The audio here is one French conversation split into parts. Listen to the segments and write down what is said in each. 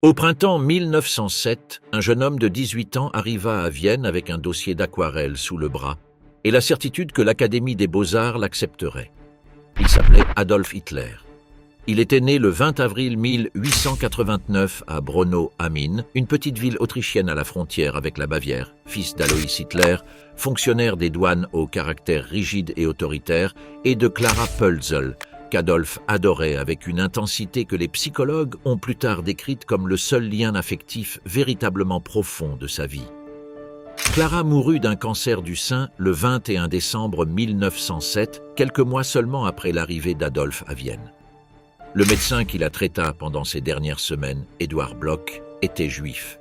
Au printemps 1907, un jeune homme de 18 ans arriva à Vienne avec un dossier d'aquarelle sous le bras et la certitude que l'Académie des Beaux-Arts l'accepterait. Il s'appelait Adolf Hitler. Il était né le 20 avril 1889 à Braunau am Inn, une petite ville autrichienne à la frontière avec la Bavière, fils d'Alois Hitler, fonctionnaire des douanes au caractère rigide et autoritaire, et de Clara Pölzl, qu'Adolphe adorait avec une intensité que les psychologues ont plus tard décrite comme le seul lien affectif véritablement profond de sa vie. Clara mourut d'un cancer du sein le 21 décembre 1907, quelques mois seulement après l'arrivée d'Adolphe à Vienne. Le médecin qui la traita pendant ces dernières semaines, Édouard Bloch, était juif.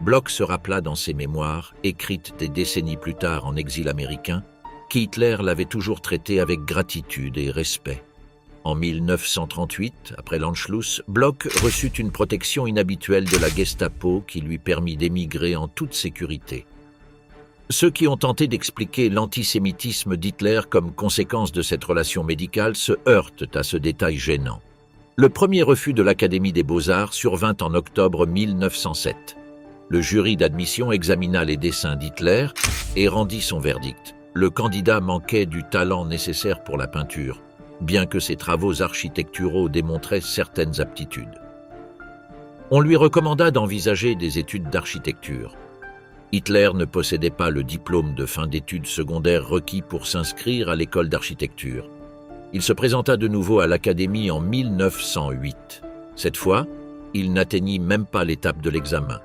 Bloch se rappela dans ses mémoires, écrites des décennies plus tard en exil américain, qu'Hitler l'avait toujours traité avec gratitude et respect. En 1938, après l'Anschluss, Bloch reçut une protection inhabituelle de la Gestapo qui lui permit d'émigrer en toute sécurité. Ceux qui ont tenté d'expliquer l'antisémitisme d'Hitler comme conséquence de cette relation médicale se heurtent à ce détail gênant. Le premier refus de l'Académie des Beaux-Arts survint en octobre 1907. Le jury d'admission examina les dessins d'Hitler et rendit son verdict. Le candidat manquait du talent nécessaire pour la peinture, bien que ses travaux architecturaux démontraient certaines aptitudes. On lui recommanda d'envisager des études d'architecture. Hitler ne possédait pas le diplôme de fin d'études secondaires requis pour s'inscrire à l'école d'architecture. Il se présenta de nouveau à l'Académie en 1908. Cette fois, il n'atteignit même pas l'étape de l'examen.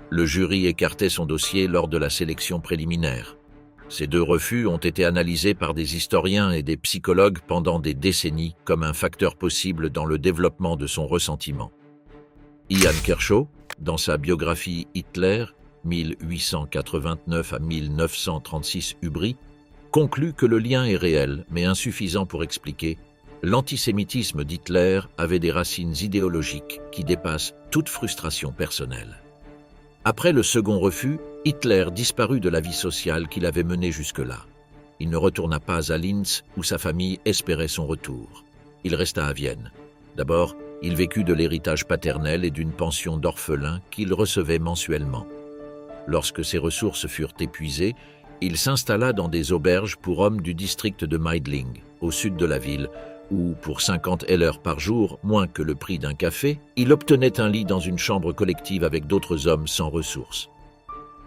Le jury écartait son dossier lors de la sélection préliminaire. Ces deux refus ont été analysés par des historiens et des psychologues pendant des décennies comme un facteur possible dans le développement de son ressentiment. Ian Kershaw, dans sa biographie Hitler, 1889 à 1936 Ubri, conclut que le lien est réel, mais insuffisant pour expliquer l'antisémitisme d'Hitler avait des racines idéologiques qui dépassent toute frustration personnelle. Après le second refus, Hitler disparut de la vie sociale qu'il avait menée jusque-là. Il ne retourna pas à Linz où sa famille espérait son retour. Il resta à Vienne. D'abord, il vécut de l'héritage paternel et d'une pension d'orphelin qu'il recevait mensuellement. Lorsque ses ressources furent épuisées, il s'installa dans des auberges pour hommes du district de Meidling, au sud de la ville, où, pour 50 Heller par jour, moins que le prix d'un café, il obtenait un lit dans une chambre collective avec d'autres hommes sans ressources.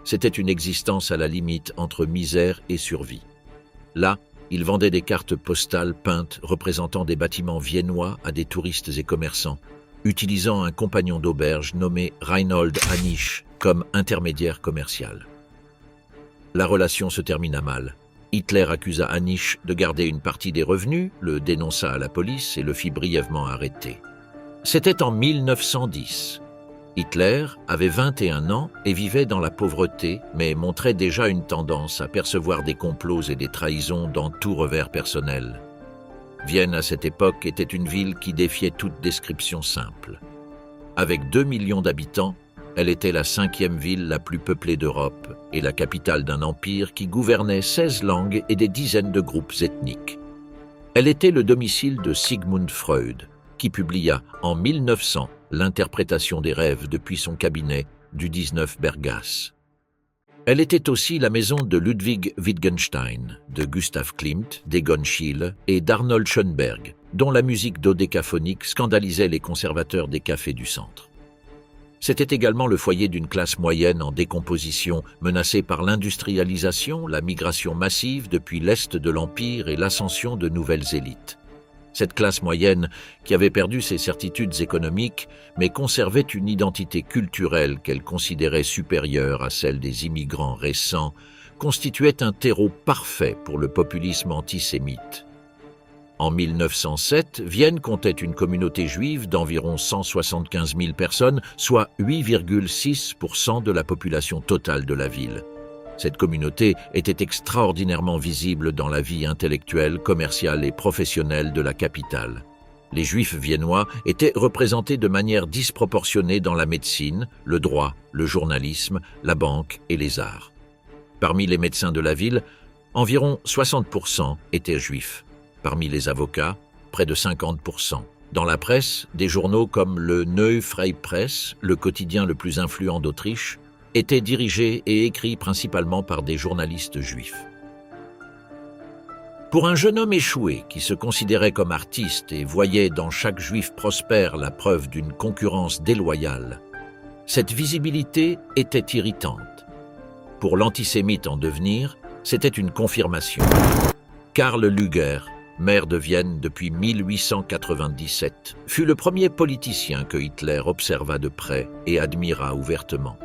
C'était une existence à la limite entre misère et survie. Là, il vendait des cartes postales peintes représentant des bâtiments viennois à des touristes et commerçants, utilisant un compagnon d'auberge nommé Reinhold Hanisch comme intermédiaire commercial. La relation se termina mal. Hitler accusa Hanisch de garder une partie des revenus, le dénonça à la police et le fit brièvement arrêter. C'était en 1910. Hitler avait 21 ans et vivait dans la pauvreté, mais montrait déjà une tendance à percevoir des complots et des trahisons dans tout revers personnel. Vienne, à cette époque, était une ville qui défiait toute description simple. Avec 2 millions d'habitants, elle était la 5e ville la plus peuplée d'Europe et la capitale d'un empire qui gouvernait 16 langues et des dizaines de groupes ethniques. Elle était le domicile de Sigmund Freud, qui publia en 1900 l'interprétation des rêves depuis son cabinet du 19 Bergasse. Elle était aussi la maison de Ludwig Wittgenstein, de Gustav Klimt, d'Egon Schiele et d'Arnold Schönberg, dont la musique dodécaphonique scandalisait les conservateurs des cafés du centre. C'était également le foyer d'une classe moyenne en décomposition, menacée par l'industrialisation, la migration massive depuis l'Est de l'Empire et l'ascension de nouvelles élites. Cette classe moyenne, qui avait perdu ses certitudes économiques, mais conservait une identité culturelle qu'elle considérait supérieure à celle des immigrants récents, constituait un terreau parfait pour le populisme antisémite. En 1907, Vienne comptait une communauté juive d'environ 175 000 personnes, soit 8,6% de la population totale de la ville. Cette communauté était extraordinairement visible dans la vie intellectuelle, commerciale et professionnelle de la capitale. Les Juifs viennois étaient représentés de manière disproportionnée dans la médecine, le droit, le journalisme, la banque et les arts. Parmi les médecins de la ville, environ 60% étaient juifs. Parmi les avocats, près de 50%. Dans la presse, des journaux comme le Neue Freie Presse, le quotidien le plus influent d'Autriche, étaient dirigés et écrits principalement par des journalistes juifs. Pour un jeune homme échoué qui se considérait comme artiste et voyait dans chaque juif prospère la preuve d'une concurrence déloyale, cette visibilité était irritante. Pour l'antisémite en devenir, c'était une confirmation. Karl Lueger, maire de Vienne depuis 1897, fut le premier politicien que Hitler observa de près et admira ouvertement.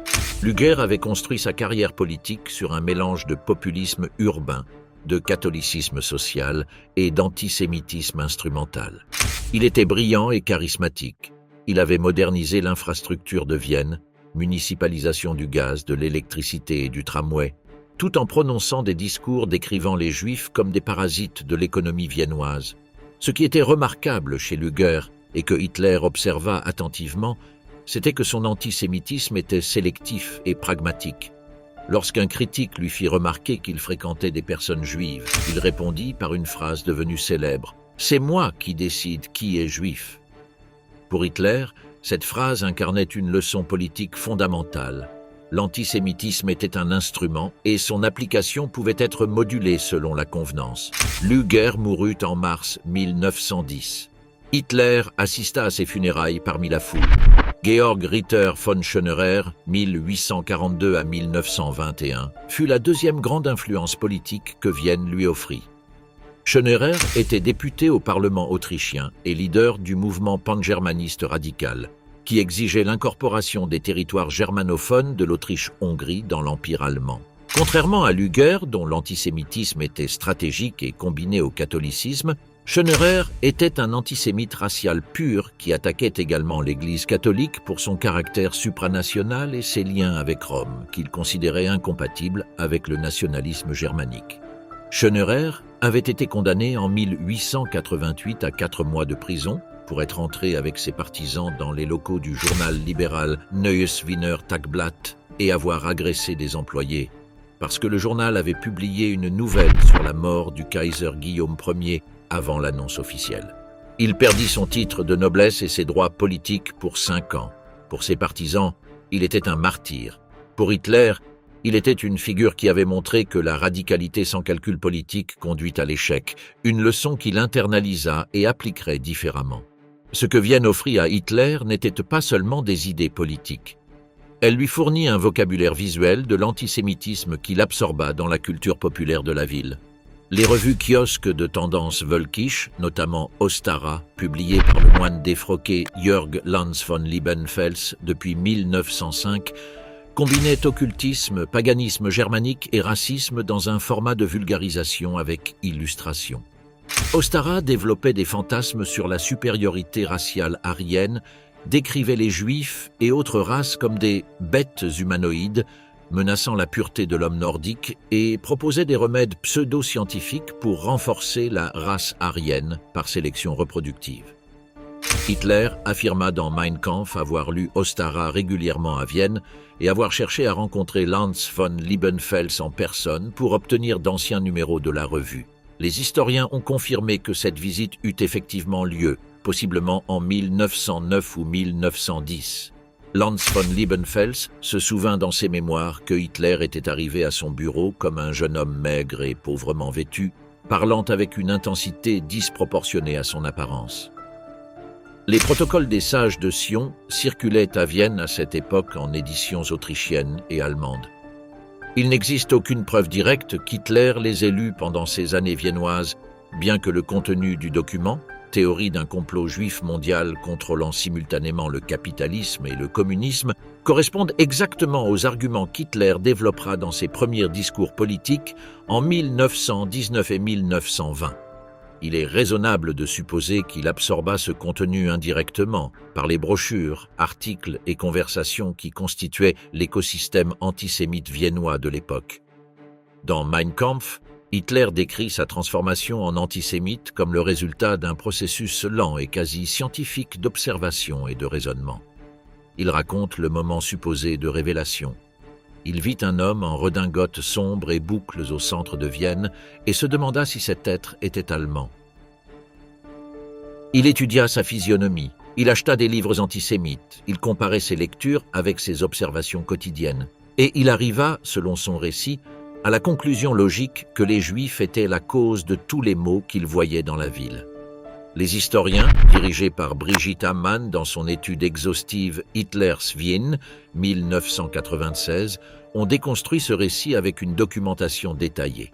Lueger avait construit sa carrière politique sur un mélange de populisme urbain, de catholicisme social et d'antisémitisme instrumental. Il était brillant et charismatique. Il avait modernisé l'infrastructure de Vienne, municipalisation du gaz, de l'électricité et du tramway, tout en prononçant des discours décrivant les Juifs comme des parasites de l'économie viennoise. Ce qui était remarquable chez Lueger et que Hitler observa attentivement, c'était que son antisémitisme était sélectif et pragmatique. Lorsqu'un critique lui fit remarquer qu'il fréquentait des personnes juives, il répondit par une phrase devenue célèbre « C'est moi qui décide qui est juif ». Pour Hitler, cette phrase incarnait une leçon politique fondamentale. L'antisémitisme était un instrument et son application pouvait être modulée selon la convenance. Lueger mourut en mars 1910. Hitler assista à ses funérailles parmi la foule. Georg Ritter von Schönerer, 1842 à 1921, fut la deuxième grande influence politique que Vienne lui offrit. Schönerer était député au Parlement autrichien et leader du mouvement pangermaniste radical, qui exigeait l'incorporation des territoires germanophones de l'Autriche-Hongrie dans l'Empire allemand. Contrairement à Lueger, dont l'antisémitisme était stratégique et combiné au catholicisme, Schönerer était un antisémite racial pur qui attaquait également l'Église catholique pour son caractère supranational et ses liens avec Rome, qu'il considérait incompatibles avec le nationalisme germanique. Schönerer avait été condamné en 1888 à 4 mois de prison pour être entré avec ses partisans dans les locaux du journal libéral Neues Wiener Tagblatt et avoir agressé des employés, parce que le journal avait publié une nouvelle sur la mort du Kaiser Guillaume Ier avant l'annonce officielle. Il perdit son titre de noblesse et ses droits politiques pour 5 ans. Pour ses partisans, il était un martyr. Pour Hitler, il était une figure qui avait montré que la radicalité sans calcul politique conduit à l'échec, une leçon qu'il internalisa et appliquerait différemment. Ce que Vienne offrit à Hitler n'était pas seulement des idées politiques. Elle lui fournit un vocabulaire visuel de l'antisémitisme qu'il absorba dans la culture populaire de la ville. Les revues kiosques de tendance völkisch, notamment Ostara, publiées par le moine défroqué Jörg Lanz von Liebenfels depuis 1905, combinaient occultisme, paganisme germanique et racisme dans un format de vulgarisation avec illustration. Ostara développait des fantasmes sur la supériorité raciale aryenne, décrivait les Juifs et autres races comme des « bêtes humanoïdes », menaçant la pureté de l'homme nordique et proposait des remèdes pseudo-scientifiques pour renforcer la race aryenne par sélection reproductive. Hitler affirma dans Mein Kampf avoir lu Ostara régulièrement à Vienne et avoir cherché à rencontrer Lanz von Liebenfels en personne pour obtenir d'anciens numéros de la revue. Les historiens ont confirmé que cette visite eut effectivement lieu, possiblement en 1909 ou 1910. Lanz von Liebenfels se souvint dans ses mémoires que Hitler était arrivé à son bureau comme un jeune homme maigre et pauvrement vêtu, parlant avec une intensité disproportionnée à son apparence. Les protocoles des sages de Sion circulaient à Vienne à cette époque en éditions autrichiennes et allemandes. Il n'existe aucune preuve directe qu'Hitler les ait lus pendant ces années viennoises, bien que le contenu du document, théorie d'un complot juif mondial contrôlant simultanément le capitalisme et le communisme, correspondent exactement aux arguments qu'Hitler développera dans ses premiers discours politiques en 1919 et 1920. Il est raisonnable de supposer qu'il absorba ce contenu indirectement par les brochures, articles et conversations qui constituaient l'écosystème antisémite viennois de l'époque. Dans Mein Kampf, Hitler décrit sa transformation en antisémite comme le résultat d'un processus lent et quasi scientifique d'observation et de raisonnement. Il raconte le moment supposé de révélation. Il vit un homme en redingote sombre et boucles au centre de Vienne et se demanda si cet être était allemand. Il étudia sa physionomie, il acheta des livres antisémites, il comparait ses lectures avec ses observations quotidiennes, et il arriva, selon son récit, à la conclusion logique que les Juifs étaient la cause de tous les maux qu'il voyait dans la ville. Les historiens, dirigés par Brigitte Hamann dans son étude exhaustive Hitlers Wien, 1996, ont déconstruit ce récit avec une documentation détaillée.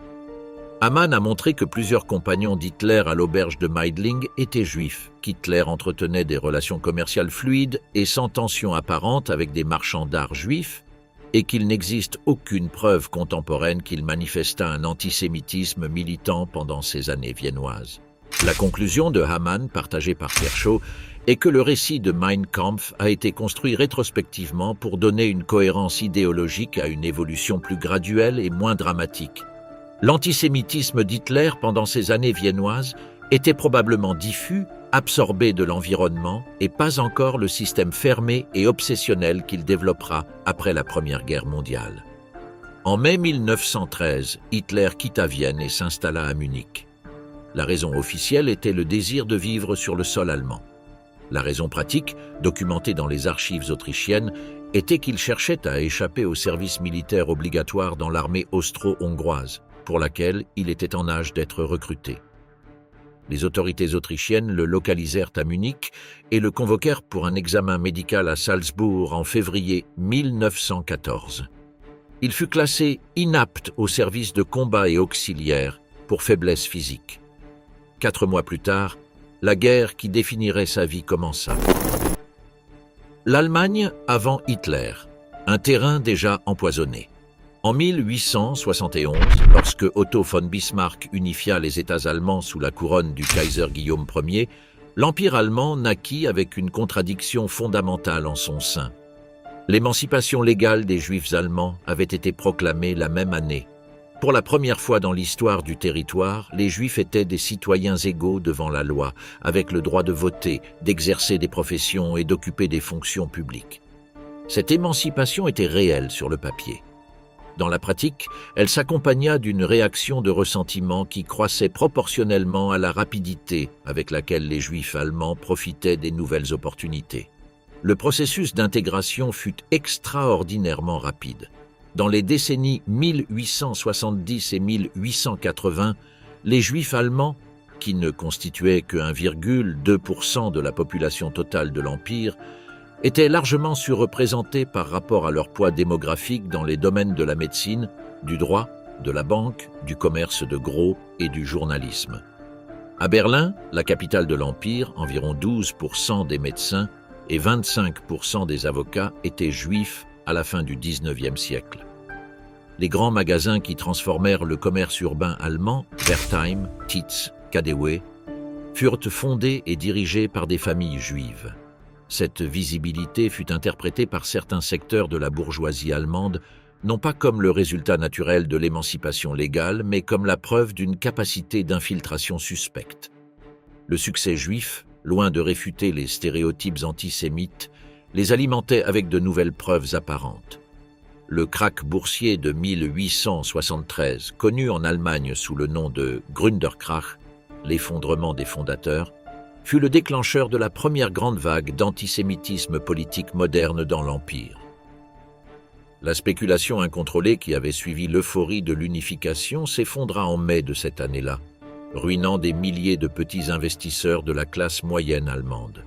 Hamann a montré que plusieurs compagnons d'Hitler à l'auberge de Meidling étaient juifs, qu'Hitler entretenait des relations commerciales fluides et sans tension apparente avec des marchands d'art juifs, et qu'il n'existe aucune preuve contemporaine qu'il manifesta un antisémitisme militant pendant ces années viennoises. La conclusion de Hamann, partagée par Kershaw, est que le récit de Mein Kampf a été construit rétrospectivement pour donner une cohérence idéologique à une évolution plus graduelle et moins dramatique. L'antisémitisme d'Hitler pendant ces années viennoises était probablement diffus, absorbé de l'environnement et pas encore le système fermé et obsessionnel qu'il développera après la Première Guerre mondiale. En mai 1913, Hitler quitta Vienne et s'installa à Munich. La raison officielle était le désir de vivre sur le sol allemand. La raison pratique, documentée dans les archives autrichiennes, était qu'il cherchait à échapper au service militaire obligatoire dans l'armée austro-hongroise, pour laquelle il était en âge d'être recruté. Les autorités autrichiennes le localisèrent à Munich et le convoquèrent pour un examen médical à Salzbourg en février 1914. Il fut classé inapte au service de combat et auxiliaire pour faiblesse physique. 4 mois plus tard, la guerre qui définirait sa vie commença. L'Allemagne avant Hitler, un terrain déjà empoisonné. En 1871, lorsque Otto von Bismarck unifia les États allemands sous la couronne du Kaiser Guillaume Ier, l'Empire allemand naquit avec une contradiction fondamentale en son sein. L'émancipation légale des Juifs allemands avait été proclamée la même année. Pour la première fois dans l'histoire du territoire, les Juifs étaient des citoyens égaux devant la loi, avec le droit de voter, d'exercer des professions et d'occuper des fonctions publiques. Cette émancipation était réelle sur le papier. Dans la pratique, elle s'accompagna d'une réaction de ressentiment qui croissait proportionnellement à la rapidité avec laquelle les Juifs allemands profitaient des nouvelles opportunités. Le processus d'intégration fut extraordinairement rapide. Dans les décennies 1870 et 1880, les Juifs allemands, qui ne constituaient que 1,2% de la population totale de l'Empire, étaient largement surreprésentés par rapport à leur poids démographique dans les domaines de la médecine, du droit, de la banque, du commerce de gros et du journalisme. À Berlin, la capitale de l'Empire, environ 12% des médecins et 25% des avocats étaient juifs à la fin du XIXe siècle. Les grands magasins qui transformèrent le commerce urbain allemand, Wertheim, Tietz, Kadewe, furent fondés et dirigés par des familles juives. Cette visibilité fut interprétée par certains secteurs de la bourgeoisie allemande, non pas comme le résultat naturel de l'émancipation légale, mais comme la preuve d'une capacité d'infiltration suspecte. Le succès juif, loin de réfuter les stéréotypes antisémites, les alimentait avec de nouvelles preuves apparentes. Le krach boursier de 1873, connu en Allemagne sous le nom de Gründerkrach, l'effondrement des fondateurs, fut le déclencheur de la première grande vague d'antisémitisme politique moderne dans l'Empire. La spéculation incontrôlée qui avait suivi l'euphorie de l'unification s'effondra en mai de cette année-là, ruinant des milliers de petits investisseurs de la classe moyenne allemande.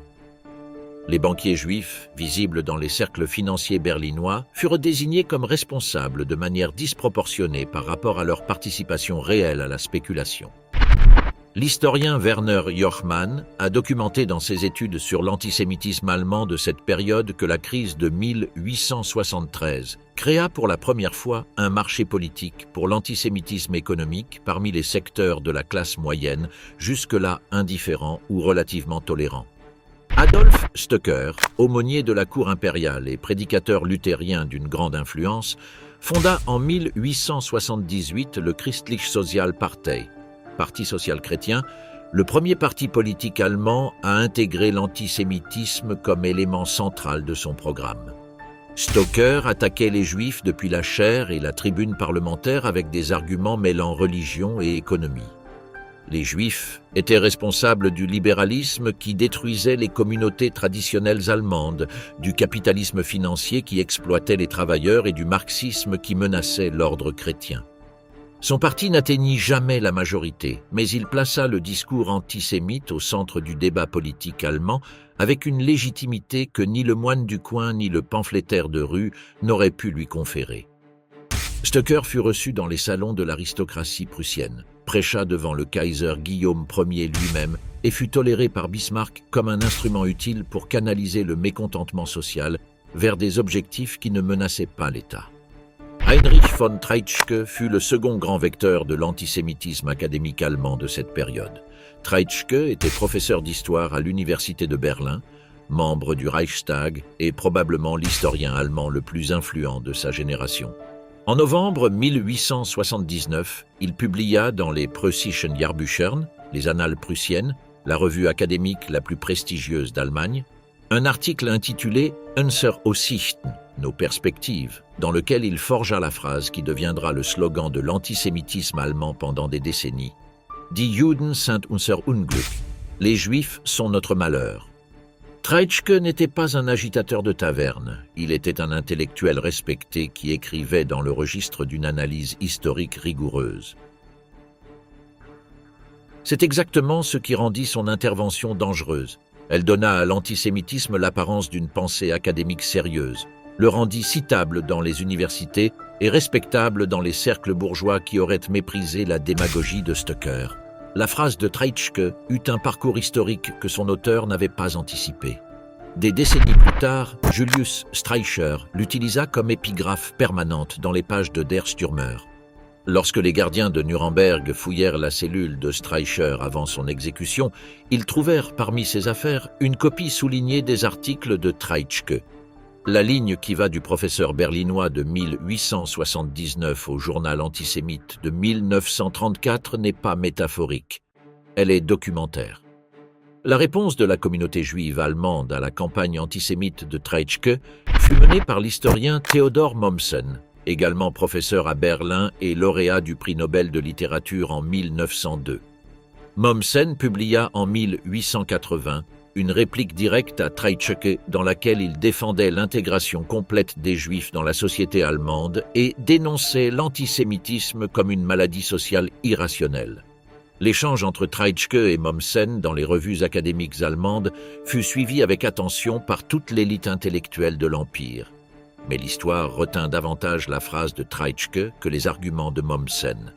Les banquiers juifs, visibles dans les cercles financiers berlinois, furent désignés comme responsables de manière disproportionnée par rapport à leur participation réelle à la spéculation. L'historien Werner Jochmann a documenté dans ses études sur l'antisémitisme allemand de cette période que la crise de 1873 créa pour la première fois un marché politique pour l'antisémitisme économique parmi les secteurs de la classe moyenne, jusque-là indifférents ou relativement tolérants. Adolf Stoecker, aumônier de la cour impériale et prédicateur luthérien d'une grande influence, fonda en 1878 le Christliche Sozialpartei, Parti social-chrétien, le premier parti politique allemand à intégrer l'antisémitisme comme élément central de son programme. Stoecker attaquait les Juifs depuis la chaire et la tribune parlementaire avec des arguments mêlant religion et économie. Les Juifs étaient responsables du libéralisme qui détruisait les communautés traditionnelles allemandes, du capitalisme financier qui exploitait les travailleurs et du marxisme qui menaçait l'ordre chrétien. Son parti n'atteignit jamais la majorité, mais il plaça le discours antisémite au centre du débat politique allemand avec une légitimité que ni le moine du coin ni le pamphlétaire de rue n'auraient pu lui conférer. Stocker fut reçu dans les salons de l'aristocratie prussienne, prêcha devant le Kaiser Guillaume Ier lui-même et fut toléré par Bismarck comme un instrument utile pour canaliser le mécontentement social vers des objectifs qui ne menaçaient pas l'État. Heinrich von Treitschke fut le second grand vecteur de l'antisémitisme académique allemand de cette période. Treitschke était professeur d'histoire à l'université de Berlin, membre du Reichstag et probablement l'historien allemand le plus influent de sa génération. En novembre 1879, il publia dans les Preußischen Jahrbüchern, les Annales prussiennes, la revue académique la plus prestigieuse d'Allemagne, un article intitulé « Unsere Aussichten », nos perspectives, dans lequel il forgea la phrase qui deviendra le slogan de l'antisémitisme allemand pendant des décennies. « Die Juden sind unser Unglück » « Les Juifs sont notre malheur ». Treitschke n'était pas un agitateur de taverne, il était un intellectuel respecté qui écrivait dans le registre d'une analyse historique rigoureuse. C'est exactement ce qui rendit son intervention dangereuse. Elle donna à l'antisémitisme l'apparence d'une pensée académique sérieuse, le rendit citable dans les universités et respectable dans les cercles bourgeois qui auraient méprisé la démagogie de Stocker. La phrase de Treitschke eut un parcours historique que son auteur n'avait pas anticipé. Des décennies plus tard, Julius Streicher l'utilisa comme épigraphe permanente dans les pages de Der Stürmer. Lorsque les gardiens de Nuremberg fouillèrent la cellule de Streicher avant son exécution, ils trouvèrent parmi ses affaires une copie soulignée des articles de Treitschke. La ligne qui va du professeur berlinois de 1879 au journal antisémite de 1934 n'est pas métaphorique. Elle est documentaire. La réponse de la communauté juive allemande à la campagne antisémite de Treitschke fut menée par l'historien Theodor Mommsen, également professeur à Berlin et lauréat du prix Nobel de littérature en 1902. Mommsen publia en 1880 une réplique directe à Treitschke dans laquelle il défendait l'intégration complète des Juifs dans la société allemande et dénonçait l'antisémitisme comme une maladie sociale irrationnelle. L'échange entre Treitschke et Mommsen dans les revues académiques allemandes fut suivi avec attention par toute l'élite intellectuelle de l'Empire. Mais l'histoire retint davantage la phrase de Treitschke que les arguments de Mommsen.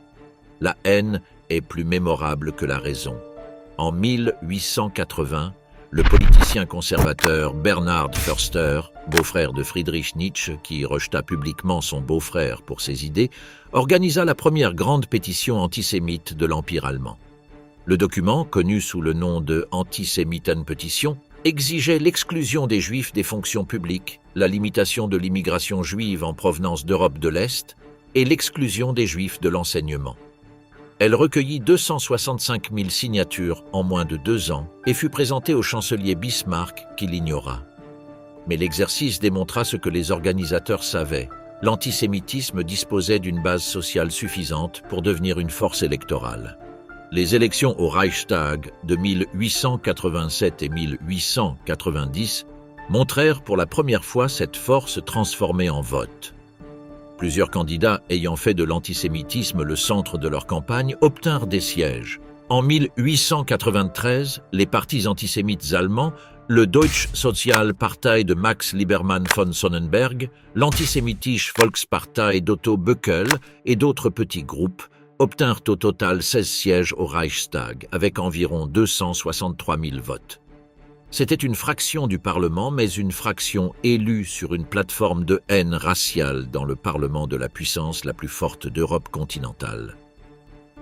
La haine est plus mémorable que la raison. En 1880, le politicien conservateur Bernhard Förster, beau-frère de Friedrich Nietzsche qui rejeta publiquement son beau-frère pour ses idées, organisa la première grande pétition antisémite de l'Empire allemand. Le document, connu sous le nom de Antisemitenpetition, exigeait l'exclusion des Juifs des fonctions publiques, la limitation de l'immigration juive en provenance d'Europe de l'Est et l'exclusion des Juifs de l'enseignement. Elle recueillit 265 000 signatures en moins de 2 ans et fut présentée au chancelier Bismarck qui l'ignora. Mais l'exercice démontra ce que les organisateurs savaient. L'antisémitisme disposait d'une base sociale suffisante pour devenir une force électorale. Les élections au Reichstag de 1887 et 1890 montrèrent pour la première fois cette force transformée en vote. Plusieurs candidats ayant fait de l'antisémitisme le centre de leur campagne obtinrent des sièges. En 1893, les partis antisémites allemands, le Deutsche Sozialpartei de Max Liebermann von Sonnenberg, l'Antisemitische Volkspartei d'Otto Böckel et d'autres petits groupes obtinrent au total 16 sièges au Reichstag, avec environ 263 000 votes. C'était une fraction du Parlement, mais une fraction élue sur une plateforme de haine raciale dans le Parlement de la puissance la plus forte d'Europe continentale.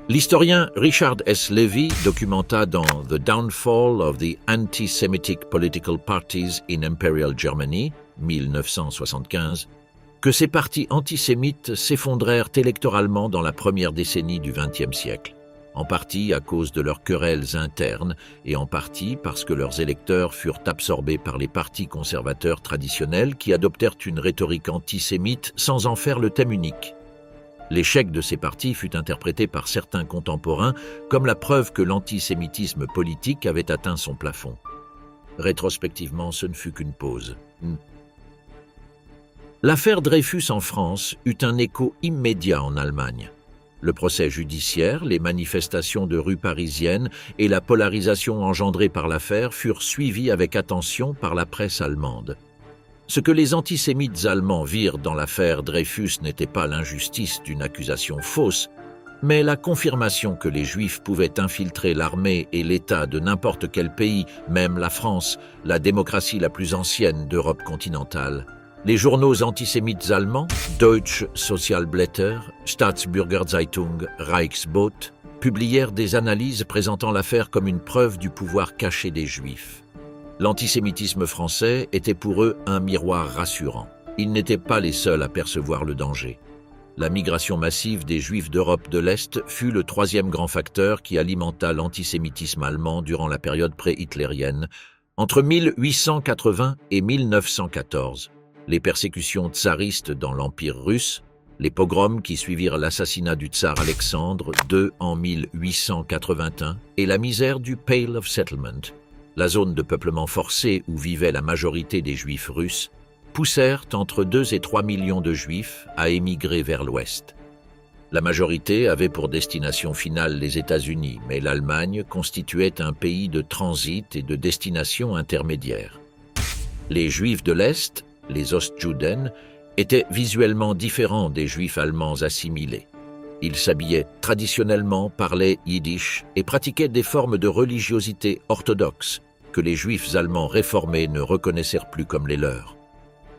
L'historien Richard S. Levy documenta dans The Downfall of the Anti-Semitic Political Parties in Imperial Germany, 1975, que ces partis antisémites s'effondrèrent électoralement dans la première décennie du XXe siècle, en partie à cause de leurs querelles internes et en partie parce que leurs électeurs furent absorbés par les partis conservateurs traditionnels qui adoptèrent une rhétorique antisémite sans en faire le thème unique. L'échec de ces partis fut interprété par certains contemporains comme la preuve que l'antisémitisme politique avait atteint son plafond. Rétrospectivement, ce ne fut qu'une pause. L'affaire Dreyfus en France eut un écho immédiat en Allemagne. Le procès judiciaire, les manifestations de rue parisiennes et la polarisation engendrée par l'affaire furent suivis avec attention par la presse allemande. Ce que les antisémites allemands virent dans l'affaire Dreyfus n'était pas l'injustice d'une accusation fausse, mais la confirmation que les Juifs pouvaient infiltrer l'armée et l'État de n'importe quel pays, même la France, la démocratie la plus ancienne d'Europe continentale. Les journaux antisémites allemands, Deutsche Sozialblätter, Staatsbürgerzeitung, Reichsbote, publièrent des analyses présentant l'affaire comme une preuve du pouvoir caché des Juifs. L'antisémitisme français était pour eux un miroir rassurant. Ils n'étaient pas les seuls à percevoir le danger. La migration massive des Juifs d'Europe de l'Est fut le troisième grand facteur qui alimenta l'antisémitisme allemand durant la période pré-hitlérienne, entre 1880 et 1914. Les persécutions tsaristes dans l'Empire russe, les pogroms qui suivirent l'assassinat du tsar Alexandre II en 1881 et la misère du Pale of Settlement, la zone de peuplement forcé où vivait la majorité des Juifs russes, poussèrent entre 2 et 3 millions de Juifs à émigrer vers l'Ouest. La majorité avait pour destination finale les États-Unis, mais l'Allemagne constituait un pays de transit et de destination intermédiaire. Les Juifs de l'Est, les Ostjuden, étaient visuellement différents des Juifs allemands assimilés. Ils s'habillaient traditionnellement, parlaient yiddish et pratiquaient des formes de religiosité orthodoxe que les Juifs allemands réformés ne reconnaissèrent plus comme les leurs.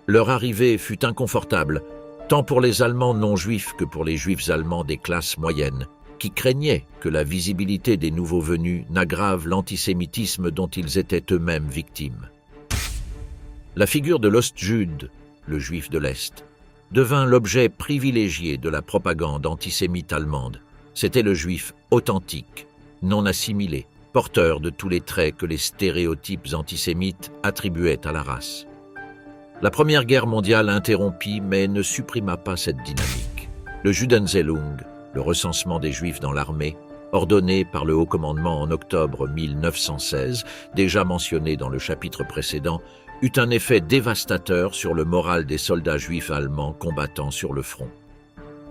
Leur arrivée fut inconfortable, tant pour les Allemands non-juifs que pour les Juifs allemands des classes moyennes, qui craignaient que la visibilité des nouveaux venus n'aggrave l'antisémitisme dont ils étaient eux-mêmes victimes. La figure de l'Ostjude, le Juif de l'Est, devint l'objet privilégié de la propagande antisémite allemande. C'était le Juif authentique, non assimilé, porteur de tous les traits que les stéréotypes antisémites attribuaient à la race. La Première Guerre mondiale interrompit mais ne supprima pas cette dynamique. Le Judenzählung, le recensement des Juifs dans l'armée, ordonné par le Haut Commandement en octobre 1916, déjà mentionné dans le chapitre précédent, eut un effet dévastateur sur le moral des soldats juifs allemands combattant sur le front.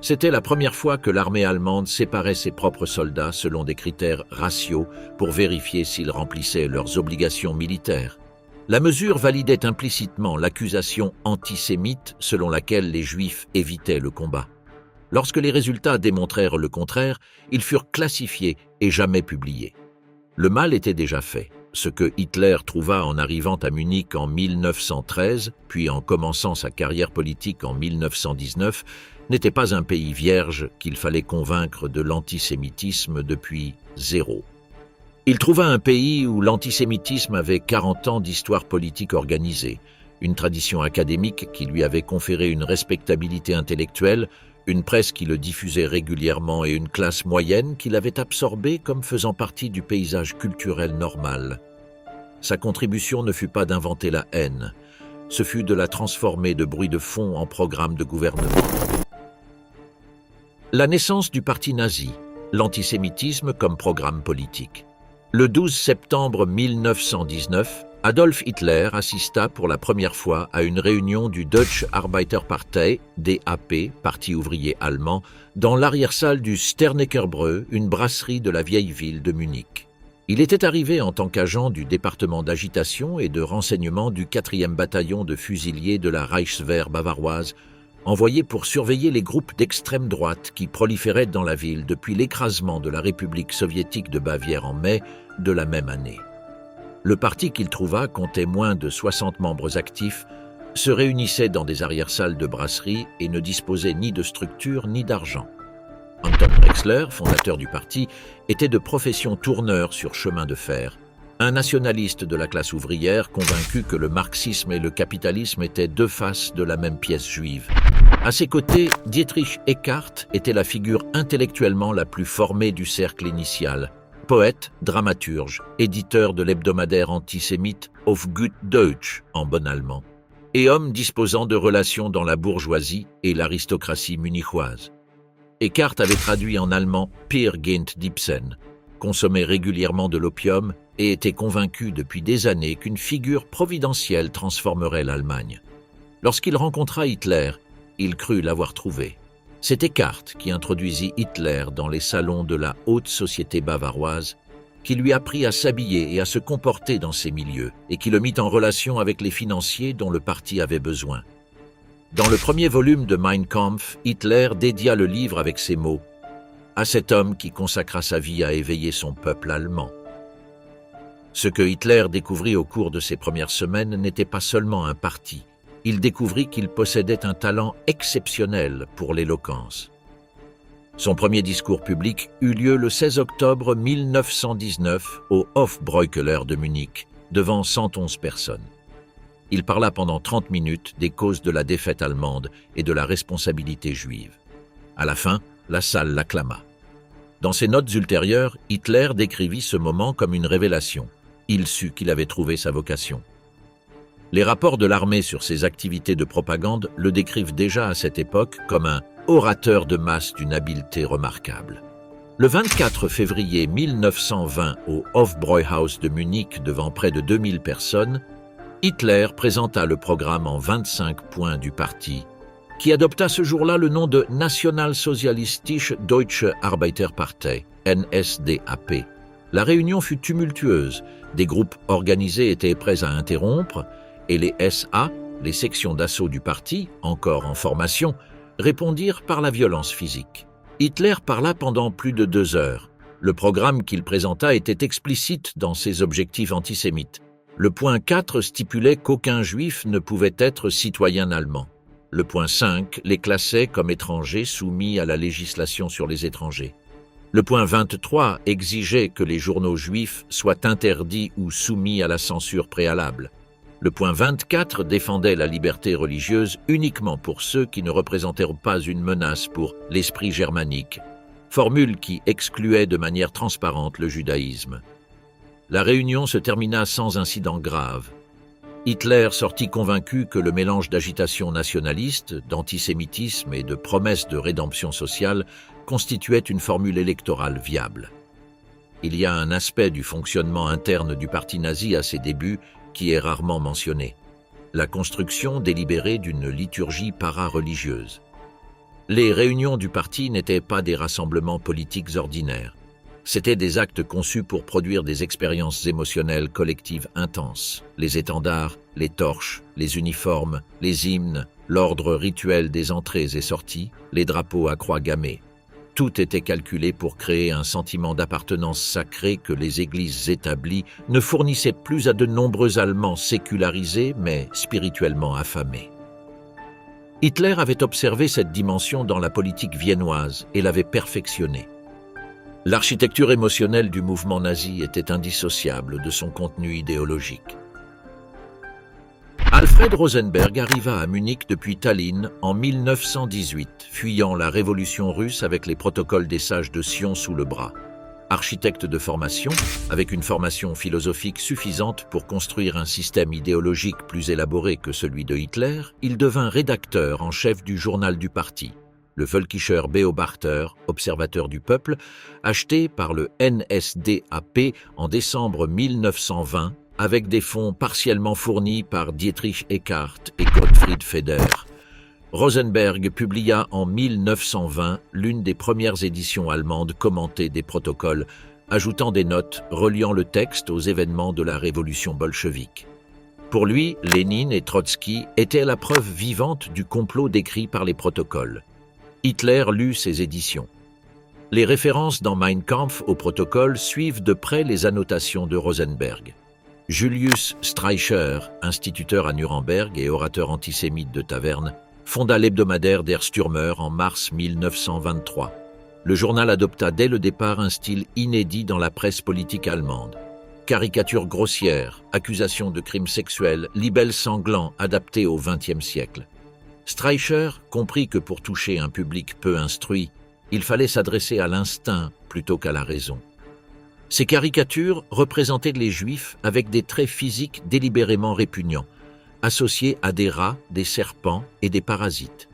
C'était la première fois que l'armée allemande séparait ses propres soldats selon des critères raciaux pour vérifier s'ils remplissaient leurs obligations militaires. La mesure validait implicitement l'accusation antisémite selon laquelle les Juifs évitaient le combat. Lorsque les résultats démontrèrent le contraire, ils furent classifiés et jamais publiés. Le mal était déjà fait. Ce que Hitler trouva en arrivant à Munich en 1913, puis en commençant sa carrière politique en 1919, n'était pas un pays vierge qu'il fallait convaincre de l'antisémitisme depuis zéro. Il trouva un pays où l'antisémitisme avait 40 ans d'histoire politique organisée, une tradition académique qui lui avait conféré une respectabilité intellectuelle, une presse qui le diffusait régulièrement et une classe moyenne qui l'avait absorbé comme faisant partie du paysage culturel normal. Sa contribution ne fut pas d'inventer la haine, ce fut de la transformer de bruit de fond en programme de gouvernement. La naissance du parti nazi, l'antisémitisme comme programme politique. Le 12 septembre 1919, Adolf Hitler assista pour la première fois à une réunion du Deutsche Arbeiterpartei, DAP, Parti ouvrier allemand, dans l'arrière-salle du Sternecker-Bräu, une brasserie de la vieille ville de Munich. Il était arrivé en tant qu'agent du département d'agitation et de renseignement du 4e bataillon de fusiliers de la Reichswehr bavaroise, envoyé pour surveiller les groupes d'extrême droite qui proliféraient dans la ville depuis l'écrasement de la République soviétique de Bavière en mai de la même année. Le parti qu'il trouva comptait moins de 60 membres actifs, se réunissait dans des arrière-salles de brasserie et ne disposait ni de structure ni d'argent. Anton Drexler, fondateur du parti, était de profession tourneur sur chemin de fer, un nationaliste de la classe ouvrière convaincu que le marxisme et le capitalisme étaient deux faces de la même pièce juive. À ses côtés, Dietrich Eckart était la figure intellectuellement la plus formée du cercle initial. Poète, dramaturge, éditeur de l'hebdomadaire antisémite Auf gut Deutsch, en bon allemand, et homme disposant de relations dans la bourgeoisie et l'aristocratie munichoise. Eckart avait traduit en allemand Peer Gynt d'Ibsen, consommait régulièrement de l'opium et était convaincu depuis des années qu'une figure providentielle transformerait l'Allemagne. Lorsqu'il rencontra Hitler, il crut l'avoir trouvé. C'est Eckart qui introduisit Hitler dans les salons de la haute société bavaroise, qui lui apprit à s'habiller et à se comporter dans ces milieux, et qui le mit en relation avec les financiers dont le parti avait besoin. Dans le premier volume de Mein Kampf, Hitler dédia le livre avec ces mots « À cet homme qui consacra sa vie à éveiller son peuple allemand ». Ce que Hitler découvrit au cours de ses premières semaines n'était pas seulement un parti. Il découvrit qu'il possédait un talent exceptionnel pour l'éloquence. Son premier discours public eut lieu le 16 octobre 1919 au Hofbräukeller de Munich, devant 111 personnes. Il parla pendant 30 minutes des causes de la défaite allemande et de la responsabilité juive. À la fin, la salle l'acclama. Dans ses notes ultérieures, Hitler décrivit ce moment comme une révélation. Il sut qu'il avait trouvé sa vocation. Les rapports de l'armée sur ses activités de propagande le décrivent déjà à cette époque comme un orateur de masse d'une habileté remarquable. Le 24 février 1920, au Hofbräuhaus de Munich, devant près de 2000 personnes, Hitler présenta le programme en 25 points du parti, qui adopta ce jour-là le nom de Nationalsozialistische Deutsche Arbeiterpartei, NSDAP. La réunion fut tumultueuse, des groupes organisés étaient prêts à interrompre, et les SA, les sections d'assaut du parti, encore en formation, répondirent par la violence physique. Hitler parla pendant plus de 2 heures. Le programme qu'il présenta était explicite dans ses objectifs antisémites. Le point 4 stipulait qu'aucun juif ne pouvait être citoyen allemand. Le point 5 les classait comme étrangers soumis à la législation sur les étrangers. Le point 23 exigeait que les journaux juifs soient interdits ou soumis à la censure préalable. Le point 24 défendait la liberté religieuse uniquement pour ceux qui ne représentèrent pas une menace pour l'esprit germanique, formule qui excluait de manière transparente le judaïsme. La réunion se termina sans incident grave. Hitler sortit convaincu que le mélange d'agitation nationaliste, d'antisémitisme et de promesses de rédemption sociale constituait une formule électorale viable. Il y a un aspect du fonctionnement interne du parti nazi à ses débuts qui est rarement mentionné: la construction délibérée d'une liturgie para-religieuse. Les réunions du parti n'étaient pas des rassemblements politiques ordinaires. C'étaient des actes conçus pour produire des expériences émotionnelles collectives intenses. Les étendards, les torches, les uniformes, les hymnes, l'ordre rituel des entrées et sorties, les drapeaux à croix gammées. Tout était calculé pour créer un sentiment d'appartenance sacrée que les églises établies ne fournissaient plus à de nombreux Allemands sécularisés mais spirituellement affamés. Hitler avait observé cette dimension dans la politique viennoise et l'avait perfectionnée. L'architecture émotionnelle du mouvement nazi était indissociable de son contenu idéologique. Alfred Rosenberg arriva à Munich depuis Tallinn en 1918, fuyant la révolution russe avec les protocoles des sages de Sion sous le bras. Architecte de formation, avec une formation philosophique suffisante pour construire un système idéologique plus élaboré que celui de Hitler, il devint rédacteur en chef du journal du parti, le Völkischer Beobachter, observateur du peuple, acheté par le NSDAP en décembre 1920, avec des fonds partiellement fournis par Dietrich Eckart et Gottfried Feder. Rosenberg publia en 1920 l'une des premières éditions allemandes commentées des protocoles, ajoutant des notes reliant le texte aux événements de la révolution bolchevique. Pour lui, Lénine et Trotsky étaient la preuve vivante du complot décrit par les protocoles. Hitler lut ces éditions. Les références dans Mein Kampf au protocole suivent de près les annotations de Rosenberg. Julius Streicher, instituteur à Nuremberg et orateur antisémite de taverne, fonda l'hebdomadaire Der Stürmer en mars 1923. Le journal adopta dès le départ un style inédit dans la presse politique allemande. Caricatures grossières, accusations de crimes sexuels, libelles sanglants adaptés au XXe siècle. Streicher comprit que pour toucher un public peu instruit, il fallait s'adresser à l'instinct plutôt qu'à la raison. Ces caricatures représentaient les Juifs avec des traits physiques délibérément répugnants, associés à des rats, des serpents et des parasites.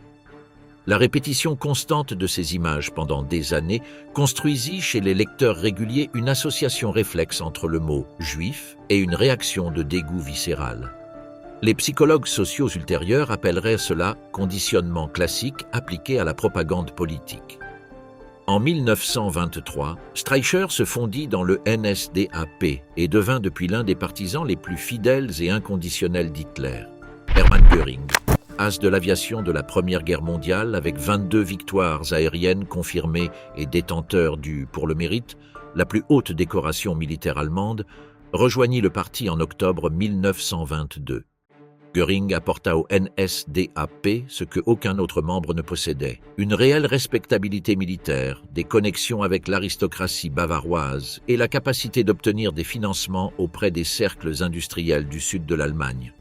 La répétition constante de ces images pendant des années construisit chez les lecteurs réguliers une association réflexe entre le mot « juif » et une réaction de dégoût viscéral. Les psychologues sociaux ultérieurs appelleraient cela « conditionnement classique appliqué à la propagande politique ». En 1923, Streicher se fondit dans le NSDAP et devint depuis l'un des partisans les plus fidèles et inconditionnels d'Hitler. Hermann Göring, as de l'aviation de la Première Guerre mondiale avec 22 victoires aériennes confirmées et détenteur du, pour le mérite, la plus haute décoration militaire allemande, rejoignit le parti en octobre 1922. Göring apporta au NSDAP ce que aucun autre membre ne possédait, une réelle respectabilité militaire, des connexions avec l'aristocratie bavaroise et la capacité d'obtenir des financements auprès des cercles industriels du sud de l'Allemagne.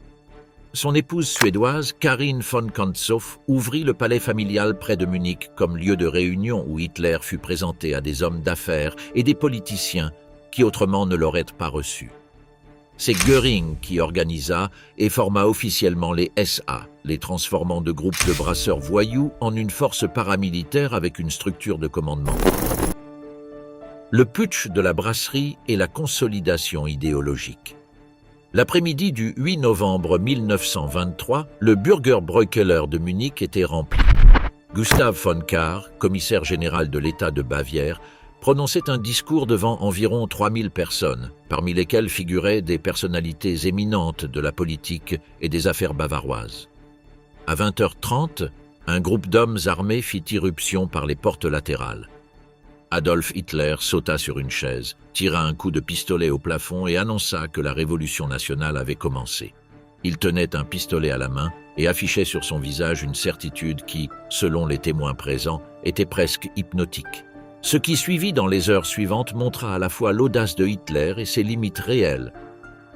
Son épouse suédoise, Karin von Kantzow, ouvrit le palais familial près de Munich comme lieu de réunion où Hitler fut présenté à des hommes d'affaires et des politiciens qui autrement ne l'auraient pas reçu. C'est Göring qui organisa et forma officiellement les SA, les transformant de groupes de brasseurs voyous en une force paramilitaire avec une structure de commandement. Le putsch de la brasserie et la consolidation idéologique. L'après-midi du 8 novembre 1923, le Bürgerbräukeller de Munich était rempli. Gustav von Kahr, commissaire général de l'État de Bavière, prononçait un discours devant environ 3000 personnes, parmi lesquelles figuraient des personnalités éminentes de la politique et des affaires bavaroises. À 20h30, un groupe d'hommes armés fit irruption par les portes latérales. Adolf Hitler sauta sur une chaise, tira un coup de pistolet au plafond et annonça que la révolution nationale avait commencé. Il tenait un pistolet à la main et affichait sur son visage une certitude qui, selon les témoins présents, était presque hypnotique. Ce qui suivit dans les heures suivantes montra à la fois l'audace de Hitler et ses limites réelles.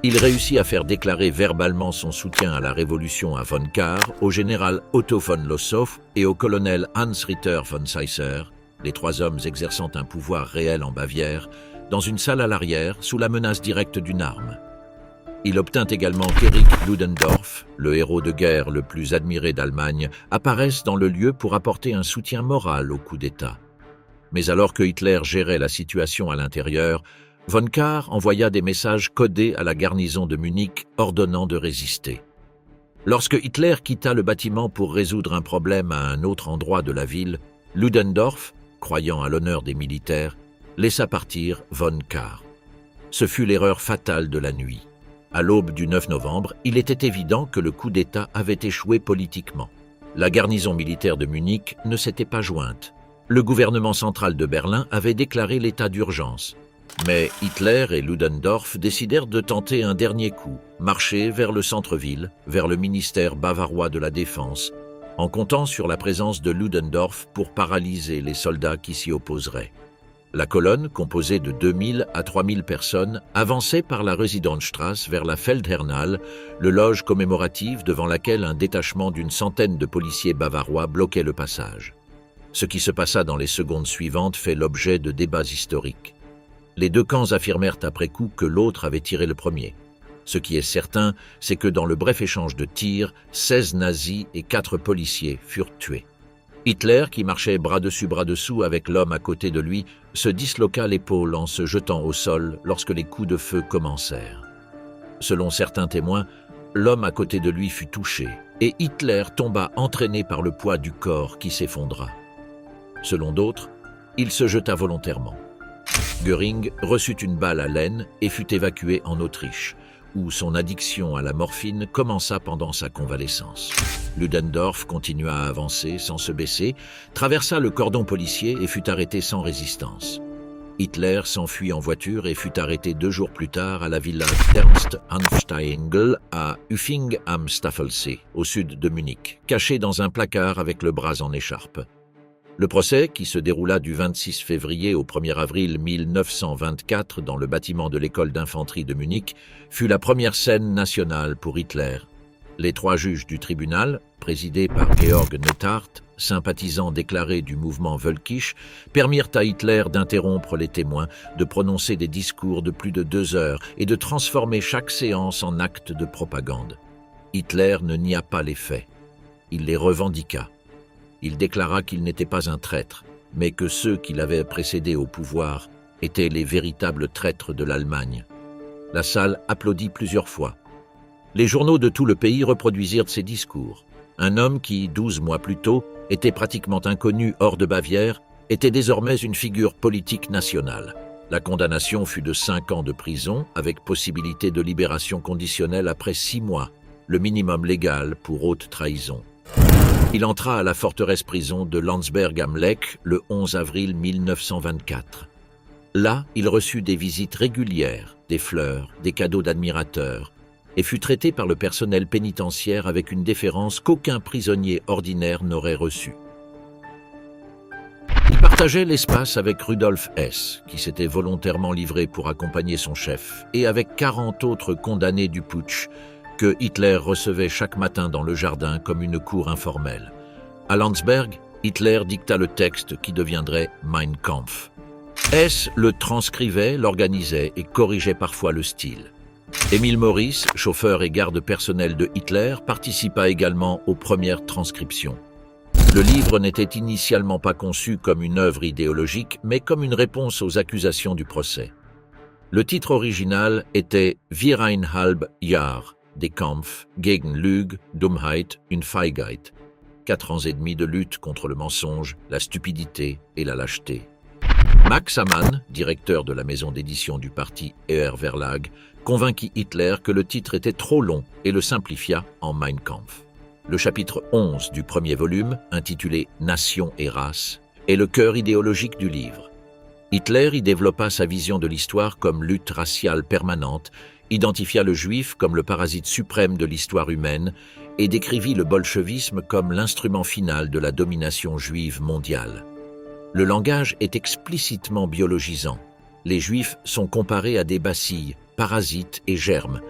Il réussit à faire déclarer verbalement son soutien à la révolution à von Kahr, au général Otto von Lossow et au colonel Hans-Ritter von Seisser, les trois hommes exerçant un pouvoir réel en Bavière, dans une salle à l'arrière, sous la menace directe d'une arme. Il obtint également qu'Erich Ludendorff, le héros de guerre le plus admiré d'Allemagne, apparaisse dans le lieu pour apporter un soutien moral au coup d'État. Mais alors que Hitler gérait la situation à l'intérieur, von Kahr envoya des messages codés à la garnison de Munich ordonnant de résister. Lorsque Hitler quitta le bâtiment pour résoudre un problème à un autre endroit de la ville, Ludendorff, croyant à l'honneur des militaires, laissa partir von Kahr. Ce fut l'erreur fatale de la nuit. À l'aube du 9 novembre, il était évident que le coup d'État avait échoué politiquement. La garnison militaire de Munich ne s'était pas jointe. Le gouvernement central de Berlin avait déclaré l'état d'urgence. Mais Hitler et Ludendorff décidèrent de tenter un dernier coup, marcher vers le centre-ville, vers le ministère bavarois de la Défense, en comptant sur la présence de Ludendorff pour paralyser les soldats qui s'y opposeraient. La colonne, composée de 2000 à 3000 personnes, avançait par la Residenzstrasse vers la Feldherrnhalle, le loge commémorative devant laquelle un détachement d'une centaine de policiers bavarois bloquait le passage. Ce qui se passa dans les secondes suivantes fait l'objet de débats historiques. Les deux camps affirmèrent après coup que l'autre avait tiré le premier. Ce qui est certain, c'est que dans le bref échange de tirs, 16 nazis et 4 policiers furent tués. Hitler, qui marchait bras dessus bras dessous avec l'homme à côté de lui, se disloqua l'épaule en se jetant au sol lorsque les coups de feu commencèrent. Selon certains témoins, l'homme à côté de lui fut touché et Hitler tomba entraîné par le poids du corps qui s'effondra. Selon d'autres, il se jeta volontairement. Göring reçut une balle à l'aine et fut évacué en Autriche, où son addiction à la morphine commença pendant sa convalescence. Ludendorff continua à avancer sans se baisser, traversa le cordon policier et fut arrêté sans résistance. Hitler s'enfuit en voiture et fut arrêté 2 jours plus tard à la villa Ernst-Hanfstaengl à Uffing am Staffelsee, au sud de Munich, caché dans un placard avec le bras en écharpe. Le procès, qui se déroula du 26 février au 1er avril 1924 dans le bâtiment de l'école d'infanterie de Munich, fut la première scène nationale pour Hitler. Les 3 juges du tribunal, présidés par Georg Netthardt, sympathisant déclaré du mouvement Völkisch, permirent à Hitler d'interrompre les témoins, de prononcer des discours de plus de 2 heures et de transformer chaque séance en acte de propagande. Hitler ne nia pas les faits. Il les revendiqua. il déclara qu'il n'était pas un traître, mais que ceux qui l'avaient précédé au pouvoir étaient les véritables traîtres de l'Allemagne. La salle applaudit plusieurs fois. Les journaux de tout le pays reproduisirent ces discours. Un homme qui, 12 mois plus tôt, était pratiquement inconnu hors de Bavière, était désormais une figure politique nationale. La condamnation fut de 5 ans de prison, avec possibilité de libération conditionnelle après 6 mois, le minimum légal pour haute trahison. Il entra à la forteresse-prison de Landsberg am Lech le 11 avril 1924. Là, il reçut des visites régulières, des fleurs, des cadeaux d'admirateurs, et fut traité par le personnel pénitentiaire avec une déférence qu'aucun prisonnier ordinaire n'aurait reçue. Il partageait l'espace avec Rudolf Hess, qui s'était volontairement livré pour accompagner son chef, et avec 40 autres condamnés du putsch, que Hitler recevait chaque matin dans le jardin comme une cour informelle. À Landsberg, Hitler dicta le texte qui deviendrait Mein Kampf. Hess le transcrivait, l'organisait et corrigeait parfois le style. Émile Maurice, chauffeur et garde personnel de Hitler, participa également aux premières transcriptions. Le livre n'était initialement pas conçu comme une œuvre idéologique, mais comme une réponse aux accusations du procès. Le titre original était Wir ein halb Jahr, des Kampf gegen Lüge, Dummheit und Feigheit. 4 ans et demi de lutte contre le mensonge, la stupidité et la lâcheté. Max Amann, directeur de la maison d'édition du parti ER Verlag, convainquit Hitler que le titre était trop long et le simplifia en Mein Kampf. Le chapitre 11 du premier volume, intitulé « Nation et race », est le cœur idéologique du livre. Hitler y développa sa vision de l'histoire comme lutte raciale permanente, identifia le juif comme le parasite suprême de l'histoire humaine et décrivit le bolchevisme comme l'instrument final de la domination juive mondiale. Le langage est explicitement biologisant. Les juifs sont comparés à des bacilles, parasites et germes.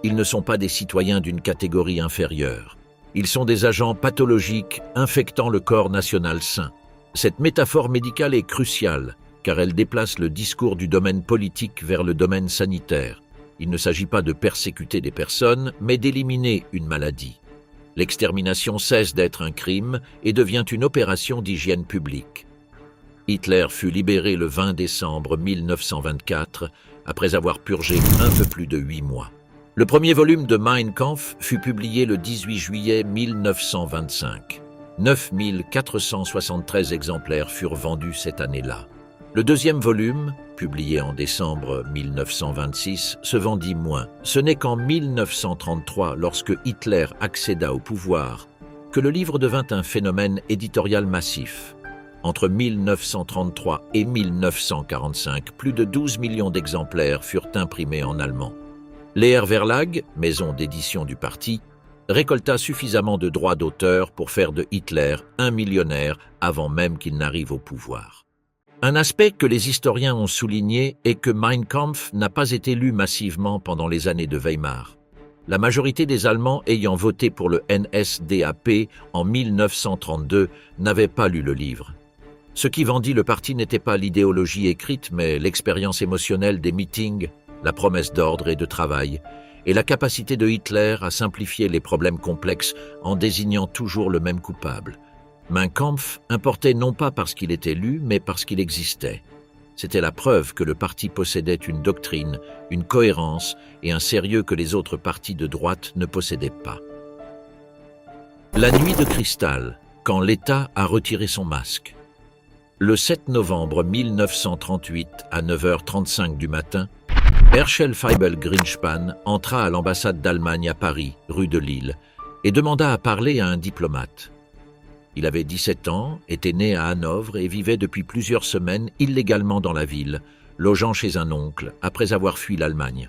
Ils ne sont pas des citoyens d'une catégorie inférieure. Ils sont des agents pathologiques infectant le corps national sain. Cette métaphore médicale est cruciale, car elle déplace le discours du domaine politique vers le domaine sanitaire. Il ne s'agit pas de persécuter des personnes, mais d'éliminer une maladie. L'extermination cesse d'être un crime et devient une opération d'hygiène publique. Hitler fut libéré le 20 décembre 1924, après avoir purgé un peu plus de 8 mois. Le premier volume de Mein Kampf fut publié le 18 juillet 1925. 9473 exemplaires furent vendus cette année-là. Le deuxième volume, publié en décembre 1926, se vendit moins. Ce n'est qu'en 1933, lorsque Hitler accéda au pouvoir, que le livre devint un phénomène éditorial massif. Entre 1933 et 1945, plus de 12 millions d'exemplaires furent imprimés en allemand. L'ER Verlag, maison d'édition du parti, récolta suffisamment de droits d'auteur pour faire de Hitler un millionnaire avant même qu'il n'arrive au pouvoir. Un aspect que les historiens ont souligné est que Mein Kampf n'a pas été lu massivement pendant les années de Weimar. La majorité des Allemands ayant voté pour le NSDAP en 1932 n'avaient pas lu le livre. Ce qui vendit le parti n'était pas l'idéologie écrite, mais l'expérience émotionnelle des meetings, la promesse d'ordre et de travail, et la capacité de Hitler à simplifier les problèmes complexes en désignant toujours le même coupable. Mein Kampf importait non pas parce qu'il était lu, mais parce qu'il existait. C'était la preuve que le parti possédait une doctrine, une cohérence et un sérieux que les autres partis de droite ne possédaient pas. La nuit de cristal, quand l'État a retiré son masque. Le 7 novembre 1938, à 9h35 du matin, Herschel Feibel Greenspan entra à l'ambassade d'Allemagne à Paris, rue de Lille, et demanda à parler à un diplomate. Il avait 17 ans, était né à Hanovre et vivait depuis plusieurs semaines illégalement dans la ville, logeant chez un oncle après avoir fui l'Allemagne.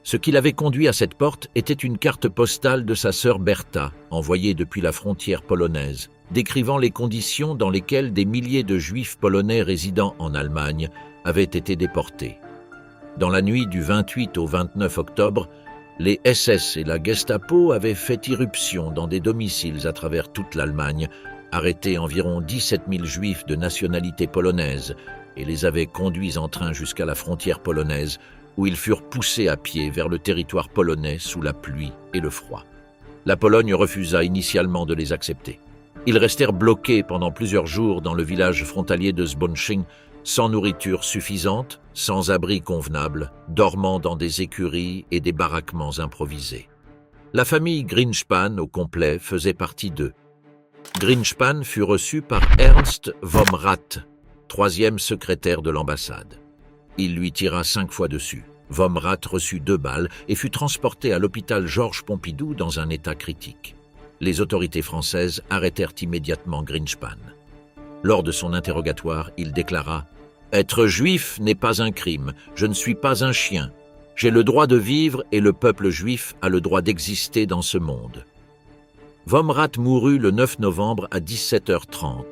Ce qui l'avait conduit à cette porte était une carte postale de sa sœur Bertha, envoyée depuis la frontière polonaise, décrivant les conditions dans lesquelles des milliers de juifs polonais résidant en Allemagne avaient été déportés. Dans la nuit du 28 au 29 octobre, les SS et la Gestapo avaient fait irruption dans des domiciles à travers toute l'Allemagne, arrêté environ 17 000 juifs de nationalité polonaise et les avaient conduits en train jusqu'à la frontière polonaise, où ils furent poussés à pied vers le territoire polonais sous la pluie et le froid. La Pologne refusa initialement de les accepter. Ils restèrent bloqués pendant plusieurs jours dans le village frontalier de Sbonching, sans nourriture suffisante, sans abri convenable, dormant dans des écuries et des baraquements improvisés. La famille Greenspan au complet faisait partie d'eux. Greenspan fut reçu par Ernst vom Rath, troisième secrétaire de l'ambassade. Il lui tira 5 fois dessus. Vom Rath reçut 2 balles et fut transporté à l'hôpital Georges Pompidou dans un état critique. Les autorités françaises arrêtèrent immédiatement Greenspan. Lors de son interrogatoire, il déclara « Être juif n'est pas un crime, je ne suis pas un chien. J'ai le droit de vivre et le peuple juif a le droit d'exister dans ce monde. » Vom Rath mourut le 9 novembre à 17h30.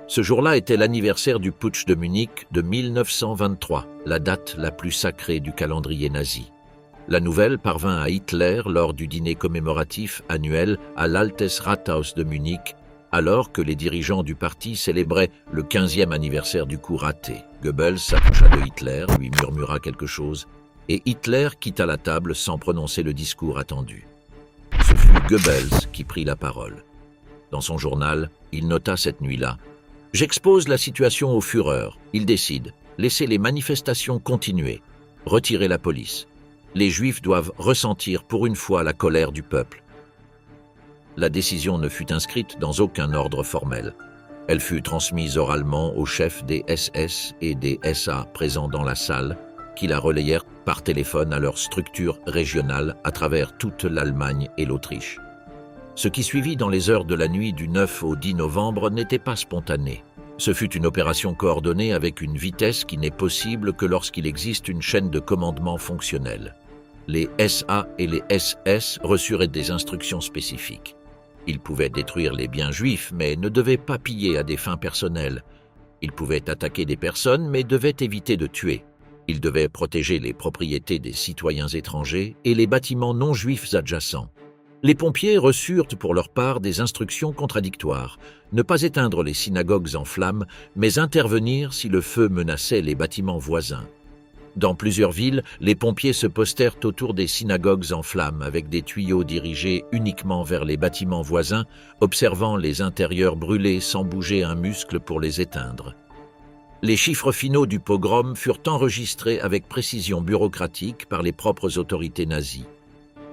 Ce jour-là était l'anniversaire du putsch de Munich de 1923, la date la plus sacrée du calendrier nazi. La nouvelle parvint à Hitler lors du dîner commémoratif annuel à l'Altes Rathaus de Munich, alors que les dirigeants du parti célébraient le 15e anniversaire du coup raté. Goebbels s'approcha de Hitler, lui murmura quelque chose, et Hitler quitta la table sans prononcer le discours attendu. Ce fut Goebbels qui prit la parole. Dans son journal, il nota cette nuit-là « J'expose la situation au Führer. Il décide. Laissez les manifestations continuer. Retirez la police. Les Juifs doivent ressentir pour une fois la colère du peuple. » La décision ne fut inscrite dans aucun ordre formel. Elle fut transmise oralement aux chefs des SS et des SA présents dans la salle, qui la relayèrent par téléphone à leurs structures régionales à travers toute l'Allemagne et l'Autriche. Ce qui suivit dans les heures de la nuit du 9 au 10 novembre n'était pas spontané. Ce fut une opération coordonnée avec une vitesse qui n'est possible que lorsqu'il existe une chaîne de commandement fonctionnelle. Les SA et les SS reçurent des instructions spécifiques. Ils pouvaient détruire les biens juifs, mais ne devaient pas piller à des fins personnelles. Ils pouvaient attaquer des personnes, mais devaient éviter de tuer. Ils devaient protéger les propriétés des citoyens étrangers et les bâtiments non juifs adjacents. Les pompiers reçurent pour leur part des instructions contradictoires, ne pas éteindre les synagogues en flammes, mais intervenir si le feu menaçait les bâtiments voisins. Dans plusieurs villes, les pompiers se postèrent autour des synagogues en flammes avec des tuyaux dirigés uniquement vers les bâtiments voisins, observant les intérieurs brûlés sans bouger un muscle pour les éteindre. Les chiffres finaux du pogrom furent enregistrés avec précision bureaucratique par les propres autorités nazies.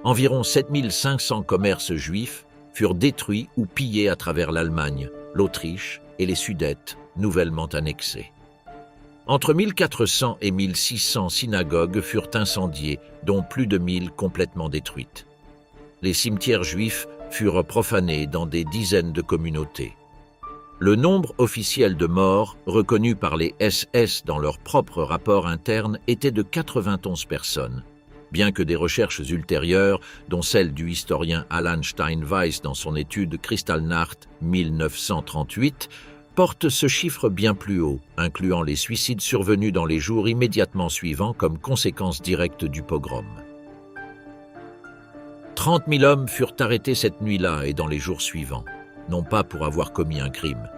Environ 7500 commerces juifs furent détruits ou pillés à travers l'Allemagne, l'Autriche et les Sudètes, nouvellement annexés. Entre 1400 et 1600 synagogues furent incendiées, dont plus de 1000 complètement détruites. Les cimetières juifs furent profanés dans des dizaines de communautés. Le nombre officiel de morts, reconnu par les SS dans leur propre rapport interne, était de 91 personnes. Bien que des recherches ultérieures, dont celle du historien Alan Steinweiss dans son étude Kristallnacht 1938, portent ce chiffre bien plus haut, incluant les suicides survenus dans les jours immédiatement suivants comme conséquence directe du pogrom. 30 000 hommes furent arrêtés cette nuit-là et dans les jours suivants, non pas pour avoir commis un crime.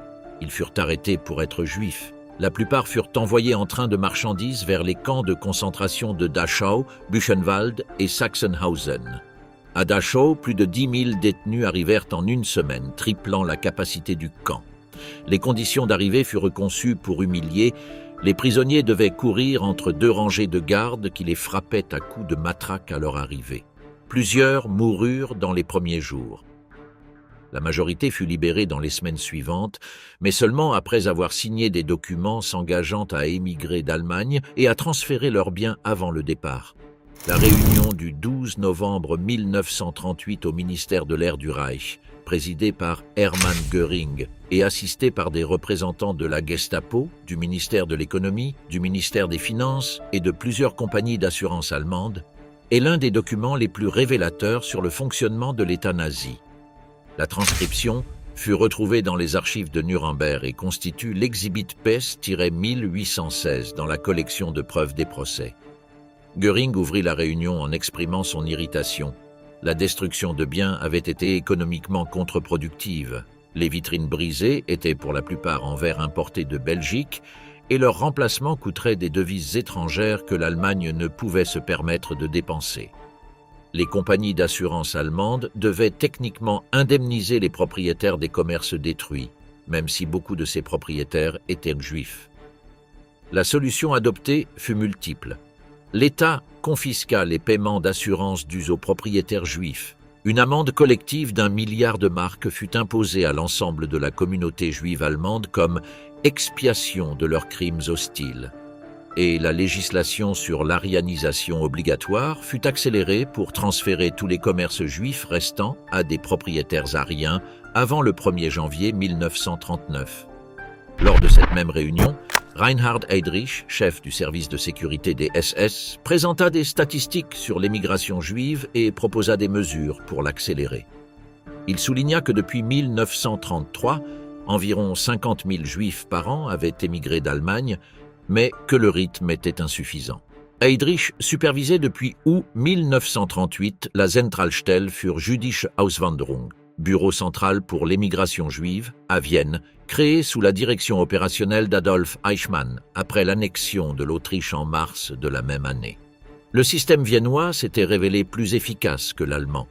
Ils furent arrêtés pour être juifs. La plupart furent envoyés en train de marchandises vers les camps de concentration de Dachau, Buchenwald et Sachsenhausen. À Dachau, plus de 10 000 détenus arrivèrent en une semaine, triplant la capacité du camp. Les conditions d'arrivée furent conçues pour humilier. Les prisonniers devaient courir entre 2 rangées de gardes qui les frappaient à coups de matraque à leur arrivée. Plusieurs moururent dans les premiers jours. La majorité fut libérée dans les semaines suivantes, mais seulement après avoir signé des documents s'engageant à émigrer d'Allemagne et à transférer leurs biens avant le départ. La réunion du 12 novembre 1938 au ministère de l'Air du Reich, présidée par Hermann Göring et assistée par des représentants de la Gestapo, du ministère de l'Économie, du ministère des Finances et de plusieurs compagnies d'assurance allemandes, est l'un des documents les plus révélateurs sur le fonctionnement de l'État nazi. La transcription fut retrouvée dans les archives de Nuremberg et constitue l'Exhibit Pes-1816 dans la collection de preuves des procès. Göring ouvrit la réunion en exprimant son irritation. La destruction de biens avait été économiquement contre-productive. Les vitrines brisées étaient pour la plupart en verre importé de Belgique et leur remplacement coûterait des devises étrangères que l'Allemagne ne pouvait se permettre de dépenser. Les compagnies d'assurance allemandes devaient techniquement indemniser les propriétaires des commerces détruits, même si beaucoup de ces propriétaires étaient juifs. La solution adoptée fut multiple. L'État confisqua les paiements d'assurance dus aux propriétaires juifs. Une amende collective d'1 milliard de marks fut imposée à l'ensemble de la communauté juive allemande comme expiation de leurs crimes hostiles. Et la législation sur l'arianisation obligatoire fut accélérée pour transférer tous les commerces juifs restants à des propriétaires ariens avant le 1er janvier 1939. Lors de cette même réunion, Reinhard Heydrich, chef du service de sécurité des SS, présenta des statistiques sur l'émigration juive et proposa des mesures pour l'accélérer. Il souligna que depuis 1933, environ 50 000 juifs par an avaient émigré d'Allemagne, mais que le rythme était insuffisant. Heydrich supervisait depuis août 1938 la Zentralstelle für jüdische Auswanderung, bureau central pour l'émigration juive, à Vienne, créé sous la direction opérationnelle d'Adolf Eichmann après l'annexion de l'Autriche en mars de la même année. Le système viennois s'était révélé plus efficace que l'allemand.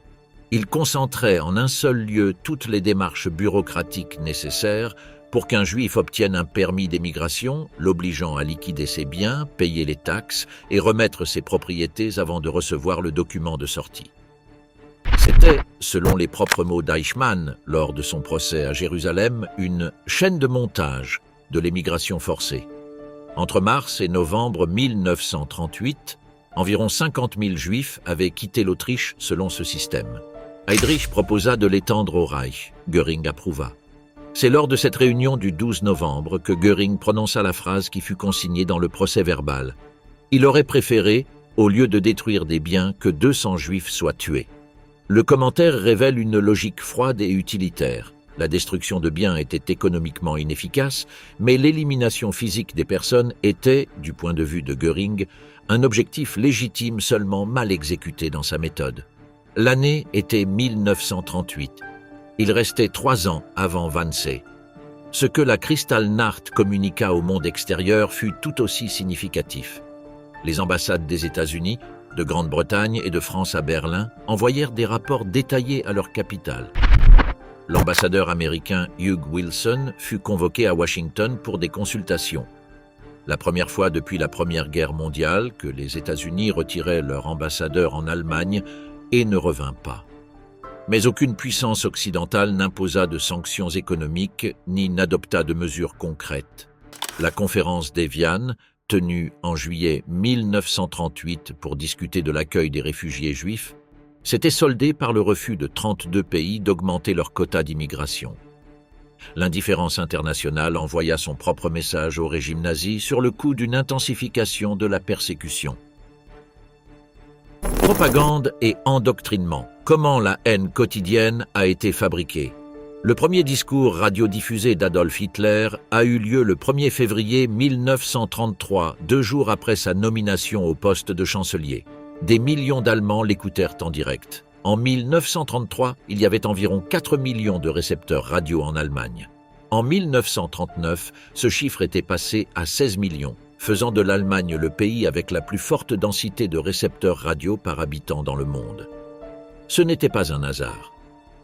Il concentrait en un seul lieu toutes les démarches bureaucratiques nécessaires pour qu'un juif obtienne un permis d'émigration, l'obligeant à liquider ses biens, payer les taxes et remettre ses propriétés avant de recevoir le document de sortie. C'était, selon les propres mots d'Eichmann lors de son procès à Jérusalem, une chaîne de montage de l'émigration forcée. Entre mars et novembre 1938, environ 50 000 juifs avaient quitté l'Autriche selon ce système. Heydrich proposa de l'étendre au Reich. Göring approuva. C'est lors de cette réunion du 12 novembre que Göring prononça la phrase qui fut consignée dans le procès-verbal. Il aurait préféré, au lieu de détruire des biens, que 200 juifs soient tués. Le commentaire révèle une logique froide et utilitaire. La destruction de biens était économiquement inefficace, mais l'élimination physique des personnes était, du point de vue de Göring, un objectif légitime seulement mal exécuté dans sa méthode. L'année était 1938. Il restait 3 ans avant Wannsee. Ce que la Kristallnacht communiqua au monde extérieur fut tout aussi significatif. Les ambassades des États-Unis, de Grande-Bretagne et de France à Berlin envoyèrent des rapports détaillés à leur capitale. L'ambassadeur américain Hugh Wilson fut convoqué à Washington pour des consultations. La première fois depuis la Première Guerre mondiale que les États-Unis retiraient leur ambassadeur en Allemagne et ne revint pas. Mais aucune puissance occidentale n'imposa de sanctions économiques ni n'adopta de mesures concrètes. La conférence d'Évian, tenue en juillet 1938 pour discuter de l'accueil des réfugiés juifs, s'était soldée par le refus de 32 pays d'augmenter leur quota d'immigration. L'indifférence internationale envoya son propre message au régime nazi sur le coup d'une intensification de la persécution. Propagande et endoctrinement. Comment la haine quotidienne a été fabriquée? Le premier discours radiodiffusé d'Adolf Hitler a eu lieu le 1er février 1933, 2 jours après sa nomination au poste de chancelier. Des millions d'Allemands l'écoutèrent en direct. En 1933, il y avait environ 4 millions de récepteurs radio en Allemagne. En 1939, ce chiffre était passé à 16 millions, faisant de l'Allemagne le pays avec la plus forte densité de récepteurs radio par habitant dans le monde. Ce n'était pas un hasard.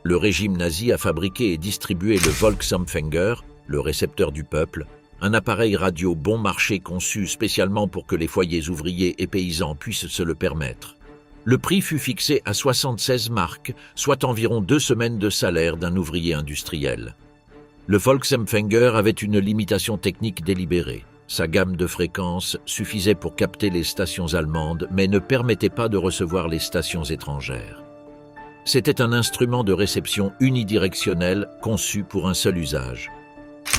Le régime nazi a fabriqué et distribué le Volksempfänger, le récepteur du peuple, un appareil radio bon marché conçu spécialement pour que les foyers ouvriers et paysans puissent se le permettre. Le prix fut fixé à 76 marks, soit environ 2 semaines de salaire d'un ouvrier industriel. Le Volksempfänger avait une limitation technique délibérée. Sa gamme de fréquences suffisait pour capter les stations allemandes, mais ne permettait pas de recevoir les stations étrangères. C'était un instrument de réception unidirectionnel conçu pour un seul usage.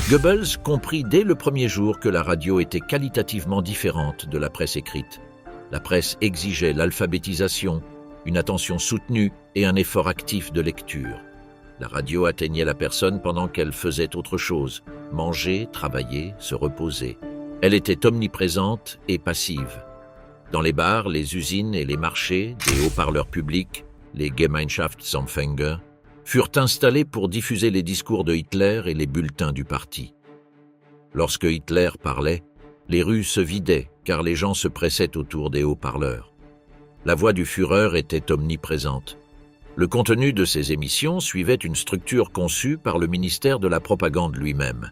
Goebbels comprit dès le premier jour que la radio était qualitativement différente de la presse écrite. La presse exigeait l'alphabétisation, une attention soutenue et un effort actif de lecture. La radio atteignait la personne pendant qu'elle faisait autre chose, manger, travailler, se reposer. Elle était omniprésente et passive. Dans les bars, les usines et les marchés, des haut-parleurs publics, les Gemeinschaftsempfänger, furent installés pour diffuser les discours de Hitler et les bulletins du parti. Lorsque Hitler parlait, les rues se vidaient car les gens se pressaient autour des haut-parleurs. La voix du Führer était omniprésente. Le contenu de ces émissions suivait une structure conçue par le ministère de la Propagande lui-même.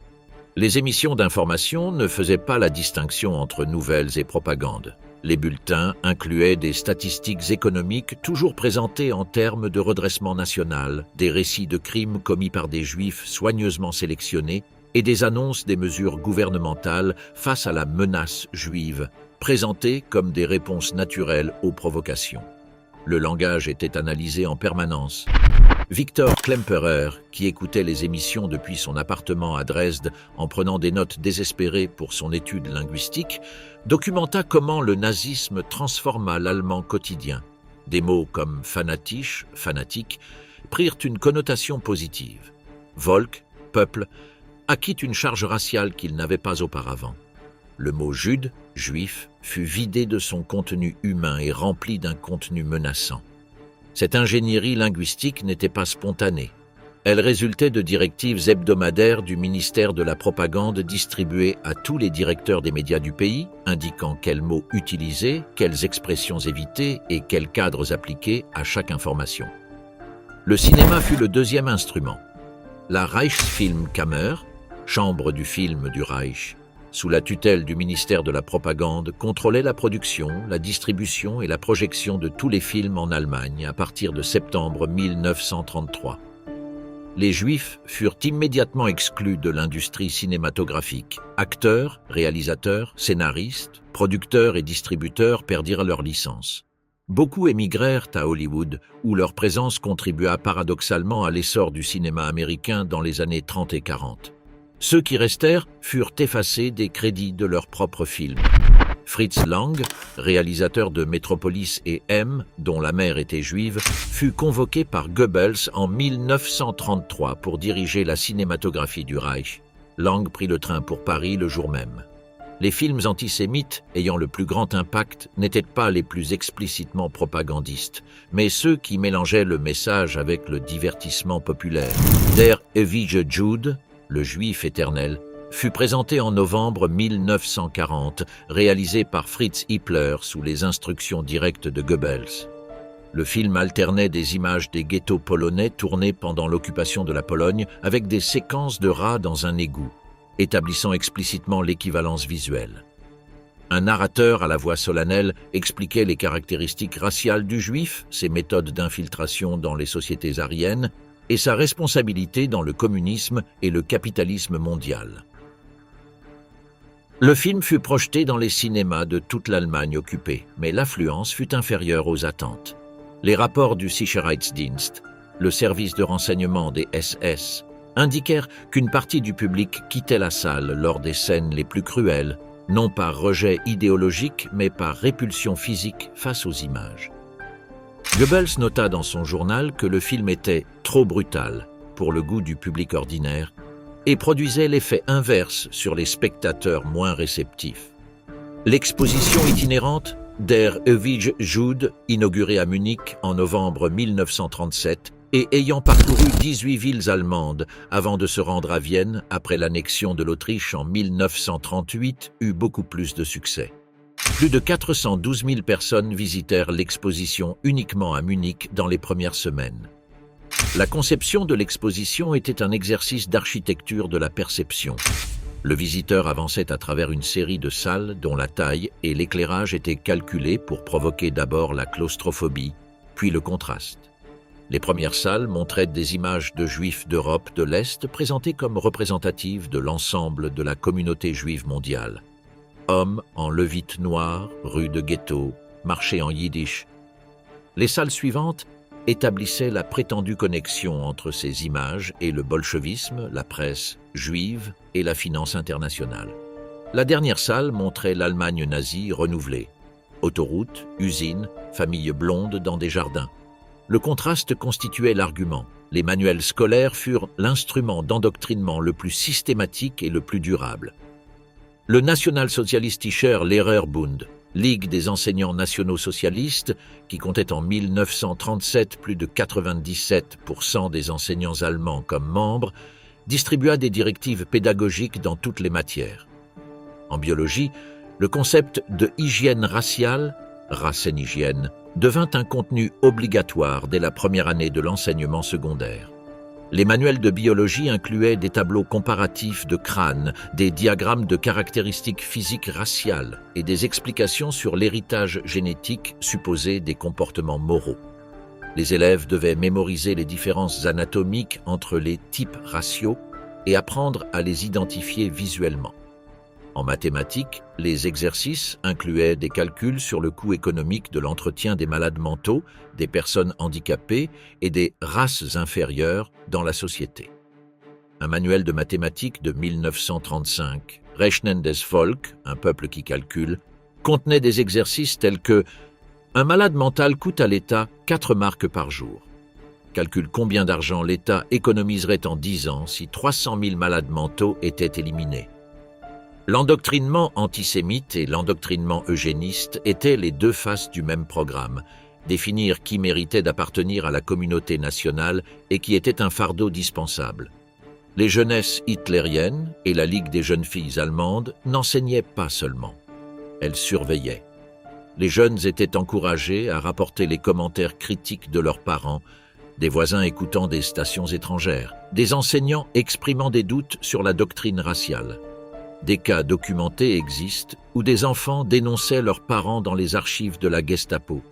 Les émissions d'information ne faisaient pas la distinction entre nouvelles et propagande. Les bulletins incluaient des statistiques économiques toujours présentées en termes de redressement national, des récits de crimes commis par des juifs soigneusement sélectionnés et des annonces des mesures gouvernementales face à la menace juive, présentées comme des réponses naturelles aux provocations. Le langage était analysé en permanence. Victor Klemperer, qui écoutait les émissions depuis son appartement à Dresde en prenant des notes désespérées pour son étude linguistique, documenta comment le nazisme transforma l'allemand quotidien. Des mots comme fanatisch, fanatique, prirent une connotation positive. Volk, peuple, acquit une charge raciale qu'il n'avait pas auparavant. Le mot jude, juif, fut vidé de son contenu humain et rempli d'un contenu menaçant. Cette ingénierie linguistique n'était pas spontanée. Elle résultait de directives hebdomadaires du ministère de la Propagande distribuées à tous les directeurs des médias du pays, indiquant quels mots utiliser, quelles expressions éviter et quels cadres appliquer à chaque information. Le cinéma fut le deuxième instrument. La Reichsfilmkammer, chambre du film du Reich, sous la tutelle du ministère de la Propagande, contrôlait la production, la distribution et la projection de tous les films en Allemagne à partir de septembre 1933. Les Juifs furent immédiatement exclus de l'industrie cinématographique. Acteurs, réalisateurs, scénaristes, producteurs et distributeurs perdirent leur licence. Beaucoup émigrèrent à Hollywood, où leur présence contribua paradoxalement à l'essor du cinéma américain dans les années 30 et 40. Ceux qui restèrent furent effacés des crédits de leurs propres films. Fritz Lang, réalisateur de Metropolis et M, dont la mère était juive, fut convoqué par Goebbels en 1933 pour diriger la cinématographie du Reich. Lang prit le train pour Paris le jour même. Les films antisémites ayant le plus grand impact n'étaient pas les plus explicitement propagandistes, mais ceux qui mélangeaient le message avec le divertissement populaire. Der ewige Jude, le Juif éternel, fut présenté en novembre 1940, réalisé par Fritz Hippler sous les instructions directes de Goebbels. Le film alternait des images des ghettos polonais tournés pendant l'occupation de la Pologne avec des séquences de rats dans un égout, établissant explicitement l'équivalence visuelle. Un narrateur à la voix solennelle expliquait les caractéristiques raciales du Juif, ses méthodes d'infiltration dans les sociétés aryennes, et sa responsabilité dans le communisme et le capitalisme mondial. Le film fut projeté dans les cinémas de toute l'Allemagne occupée, mais l'affluence fut inférieure aux attentes. Les rapports du Sicherheitsdienst, le service de renseignement des SS, indiquèrent qu'une partie du public quittait la salle lors des scènes les plus cruelles, non par rejet idéologique, mais par répulsion physique face aux images. Goebbels nota dans son journal que le film était trop brutal pour le goût du public ordinaire et produisait l'effet inverse sur les spectateurs moins réceptifs. L'exposition itinérante Der ewige Jude, inaugurée à Munich en novembre 1937 et ayant parcouru 18 villes allemandes avant de se rendre à Vienne après l'annexion de l'Autriche en 1938, eut beaucoup plus de succès. Plus de 412 000 personnes visitèrent l'exposition uniquement à Munich dans les premières semaines. La conception de l'exposition était un exercice d'architecture de la perception. Le visiteur avançait à travers une série de salles dont la taille et l'éclairage étaient calculés pour provoquer d'abord la claustrophobie, puis le contraste. Les premières salles montraient des images de Juifs d'Europe de l'Est présentées comme représentatives de l'ensemble de la communauté juive mondiale. Hommes en levite noire, rue de ghetto, marché en yiddish. Les salles suivantes établissaient la prétendue connexion entre ces images et le bolchevisme, la presse juive et la finance internationale. La dernière salle montrait l'Allemagne nazie renouvelée. Autoroutes, usines, familles blondes dans des jardins. Le contraste constituait l'argument. Les manuels scolaires furent l'instrument d'endoctrinement le plus systématique et le plus durable. Le national-socialistischer Lehrerbund, Ligue des enseignants nationaux socialistes, qui comptait en 1937 plus de 97% des enseignants allemands comme membres, distribua des directives pédagogiques dans toutes les matières. En biologie, le concept de hygiène raciale, Rassenhygiene, devint un contenu obligatoire dès la première année de l'enseignement secondaire. Les manuels de biologie incluaient des tableaux comparatifs de crânes, des diagrammes de caractéristiques physiques raciales et des explications sur l'héritage génétique supposé des comportements moraux. Les élèves devaient mémoriser les différences anatomiques entre les types raciaux et apprendre à les identifier visuellement. En mathématiques, les exercices incluaient des calculs sur le coût économique de l'entretien des malades mentaux, des personnes handicapées et des races inférieures dans la société. Un manuel de mathématiques de 1935, Rechnen des Volk, un peuple qui calcule, contenait des exercices tels que « Un malade mental coûte à l'État 4 marks par jour. Calcule combien d'argent l'État économiserait en 10 ans si 300 000 malades mentaux étaient éliminés. » L'endoctrinement antisémite et l'endoctrinement eugéniste étaient les deux faces du même programme, définir qui méritait d'appartenir à la communauté nationale et qui était un fardeau dispensable. Les jeunesses hitlériennes et la Ligue des jeunes filles allemandes n'enseignaient pas seulement, elles surveillaient. Les jeunes étaient encouragés à rapporter les commentaires critiques de leurs parents, des voisins écoutant des stations étrangères, des enseignants exprimant des doutes sur la doctrine raciale. Des cas documentés existent où des enfants dénonçaient leurs parents dans les archives de la Gestapo.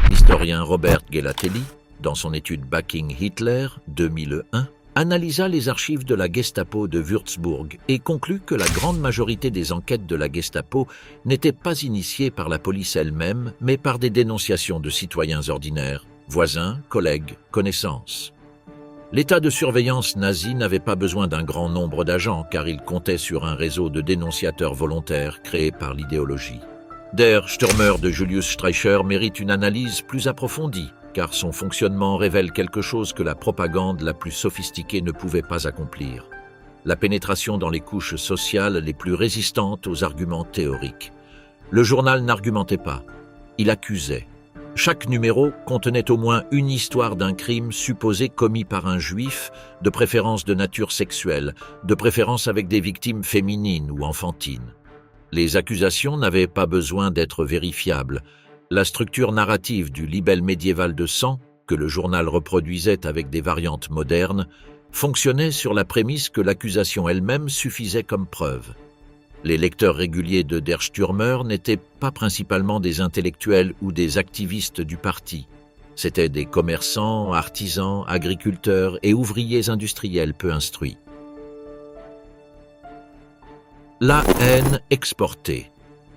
L'historien Robert Gelatelli, dans son étude Backing Hitler 2001, analysa les archives de la Gestapo de Würzburg et conclut que la grande majorité des enquêtes de la Gestapo n'étaient pas initiées par la police elle-même, mais par des dénonciations de citoyens ordinaires, voisins, collègues, connaissances. L'état de surveillance nazi n'avait pas besoin d'un grand nombre d'agents car il comptait sur un réseau de dénonciateurs volontaires créé par l'idéologie. Der Stürmer de Julius Streicher mérite une analyse plus approfondie car son fonctionnement révèle quelque chose que la propagande la plus sophistiquée ne pouvait pas accomplir. La pénétration dans les couches sociales les plus résistantes aux arguments théoriques. Le journal n'argumentait pas, il accusait. Chaque numéro contenait au moins une histoire d'un crime supposé commis par un juif, de préférence de nature sexuelle, de préférence avec des victimes féminines ou enfantines. Les accusations n'avaient pas besoin d'être vérifiables. La structure narrative du libelle médiéval de sang, que le journal reproduisait avec des variantes modernes, fonctionnait sur la prémisse que l'accusation elle-même suffisait comme preuve. Les lecteurs réguliers de Der Stürmer n'étaient pas principalement des intellectuels ou des activistes du parti. C'étaient des commerçants, artisans, agriculteurs et ouvriers industriels peu instruits. La haine exportée.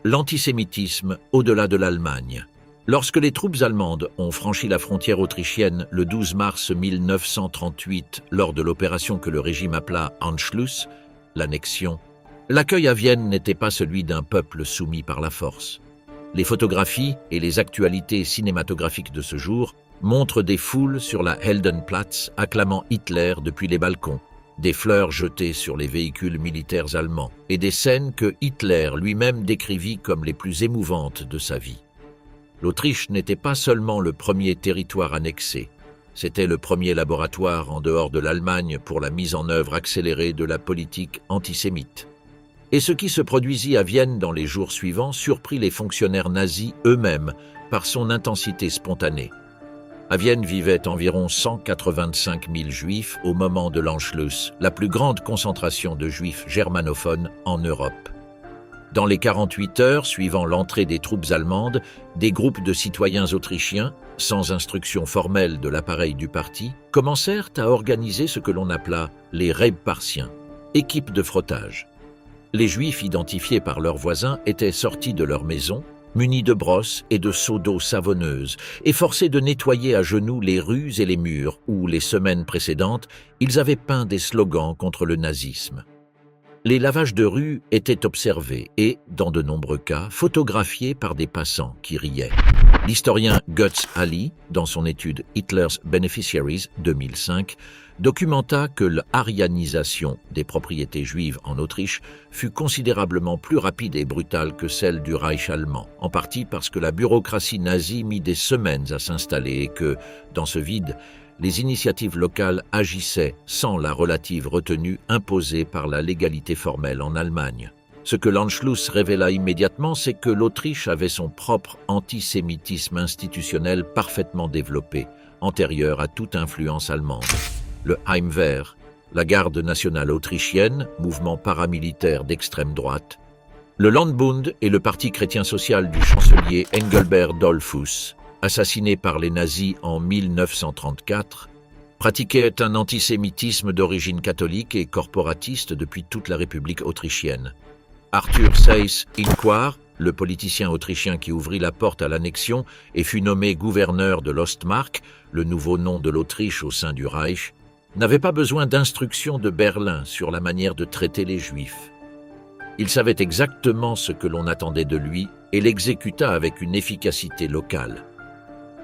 L'antisémitisme au-delà de l'Allemagne. Lorsque les troupes allemandes ont franchi la frontière autrichienne le 12 mars 1938 lors de l'opération que le régime appela Anschluss, l'annexion, l'accueil à Vienne n'était pas celui d'un peuple soumis par la force. Les photographies et les actualités cinématographiques de ce jour montrent des foules sur la Heldenplatz acclamant Hitler depuis les balcons, des fleurs jetées sur les véhicules militaires allemands et des scènes que Hitler lui-même décrivit comme les plus émouvantes de sa vie. L'Autriche n'était pas seulement le premier territoire annexé, c'était le premier laboratoire en dehors de l'Allemagne pour la mise en œuvre accélérée de la politique antisémite. Et ce qui se produisit à Vienne dans les jours suivants surprit les fonctionnaires nazis eux-mêmes par son intensité spontanée. À Vienne vivaient environ 185 000 juifs au moment de l'Anschluss, la plus grande concentration de juifs germanophones en Europe. Dans les 48 heures suivant l'entrée des troupes allemandes, des groupes de citoyens autrichiens, sans instruction formelle de l'appareil du parti, commencèrent à organiser ce que l'on appela les Rebpartiens, équipes de frottage. Les Juifs identifiés par leurs voisins étaient sortis de leur maison, munis de brosses et de seaux d'eau savonneuse, et forcés de nettoyer à genoux les rues et les murs où, les semaines précédentes, ils avaient peint des slogans contre le nazisme. Les lavages de rue étaient observés et, dans de nombreux cas, photographiés par des passants qui riaient. L'historien Götz Haly, dans son étude Hitler's Beneficiaries 2005, documenta que l'arianisation des propriétés juives en Autriche fut considérablement plus rapide et brutale que celle du Reich allemand, en partie parce que la bureaucratie nazie mit des semaines à s'installer et que, dans ce vide, les initiatives locales agissaient sans la relative retenue imposée par la légalité formelle en Allemagne. Ce que l'Anschluss révéla immédiatement, c'est que l'Autriche avait son propre antisémitisme institutionnel parfaitement développé, antérieur à toute influence allemande. Le Heimwehr, la garde nationale autrichienne, mouvement paramilitaire d'extrême droite, le Landbund et le parti chrétien-social du chancelier Engelbert Dollfuss, assassiné par les nazis en 1934, pratiquaient un antisémitisme d'origine catholique et corporatiste depuis toute la République autrichienne. Arthur Seyss-Inquart, le politicien autrichien qui ouvrit la porte à l'annexion et fut nommé gouverneur de l'Ostmark, le nouveau nom de l'Autriche au sein du Reich, n'avait pas besoin d'instructions de Berlin sur la manière de traiter les Juifs. Il savait exactement ce que l'on attendait de lui et l'exécuta avec une efficacité locale.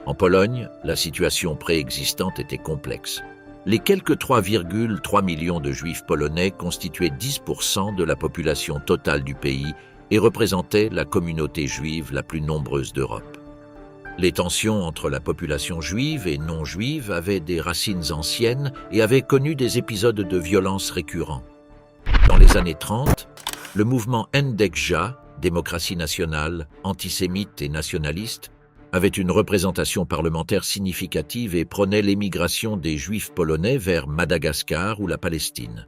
En Pologne, la situation préexistante était complexe. Les quelques 3,3 millions de Juifs polonais constituaient 10% de la population totale du pays et représentaient la communauté juive la plus nombreuse d'Europe. Les tensions entre la population juive et non juive avaient des racines anciennes et avaient connu des épisodes de violence récurrents. Dans les années 30, le mouvement Endeksja, démocratie nationale, antisémite et nationaliste, avait une représentation parlementaire significative et prônait l'émigration des Juifs polonais vers Madagascar ou la Palestine.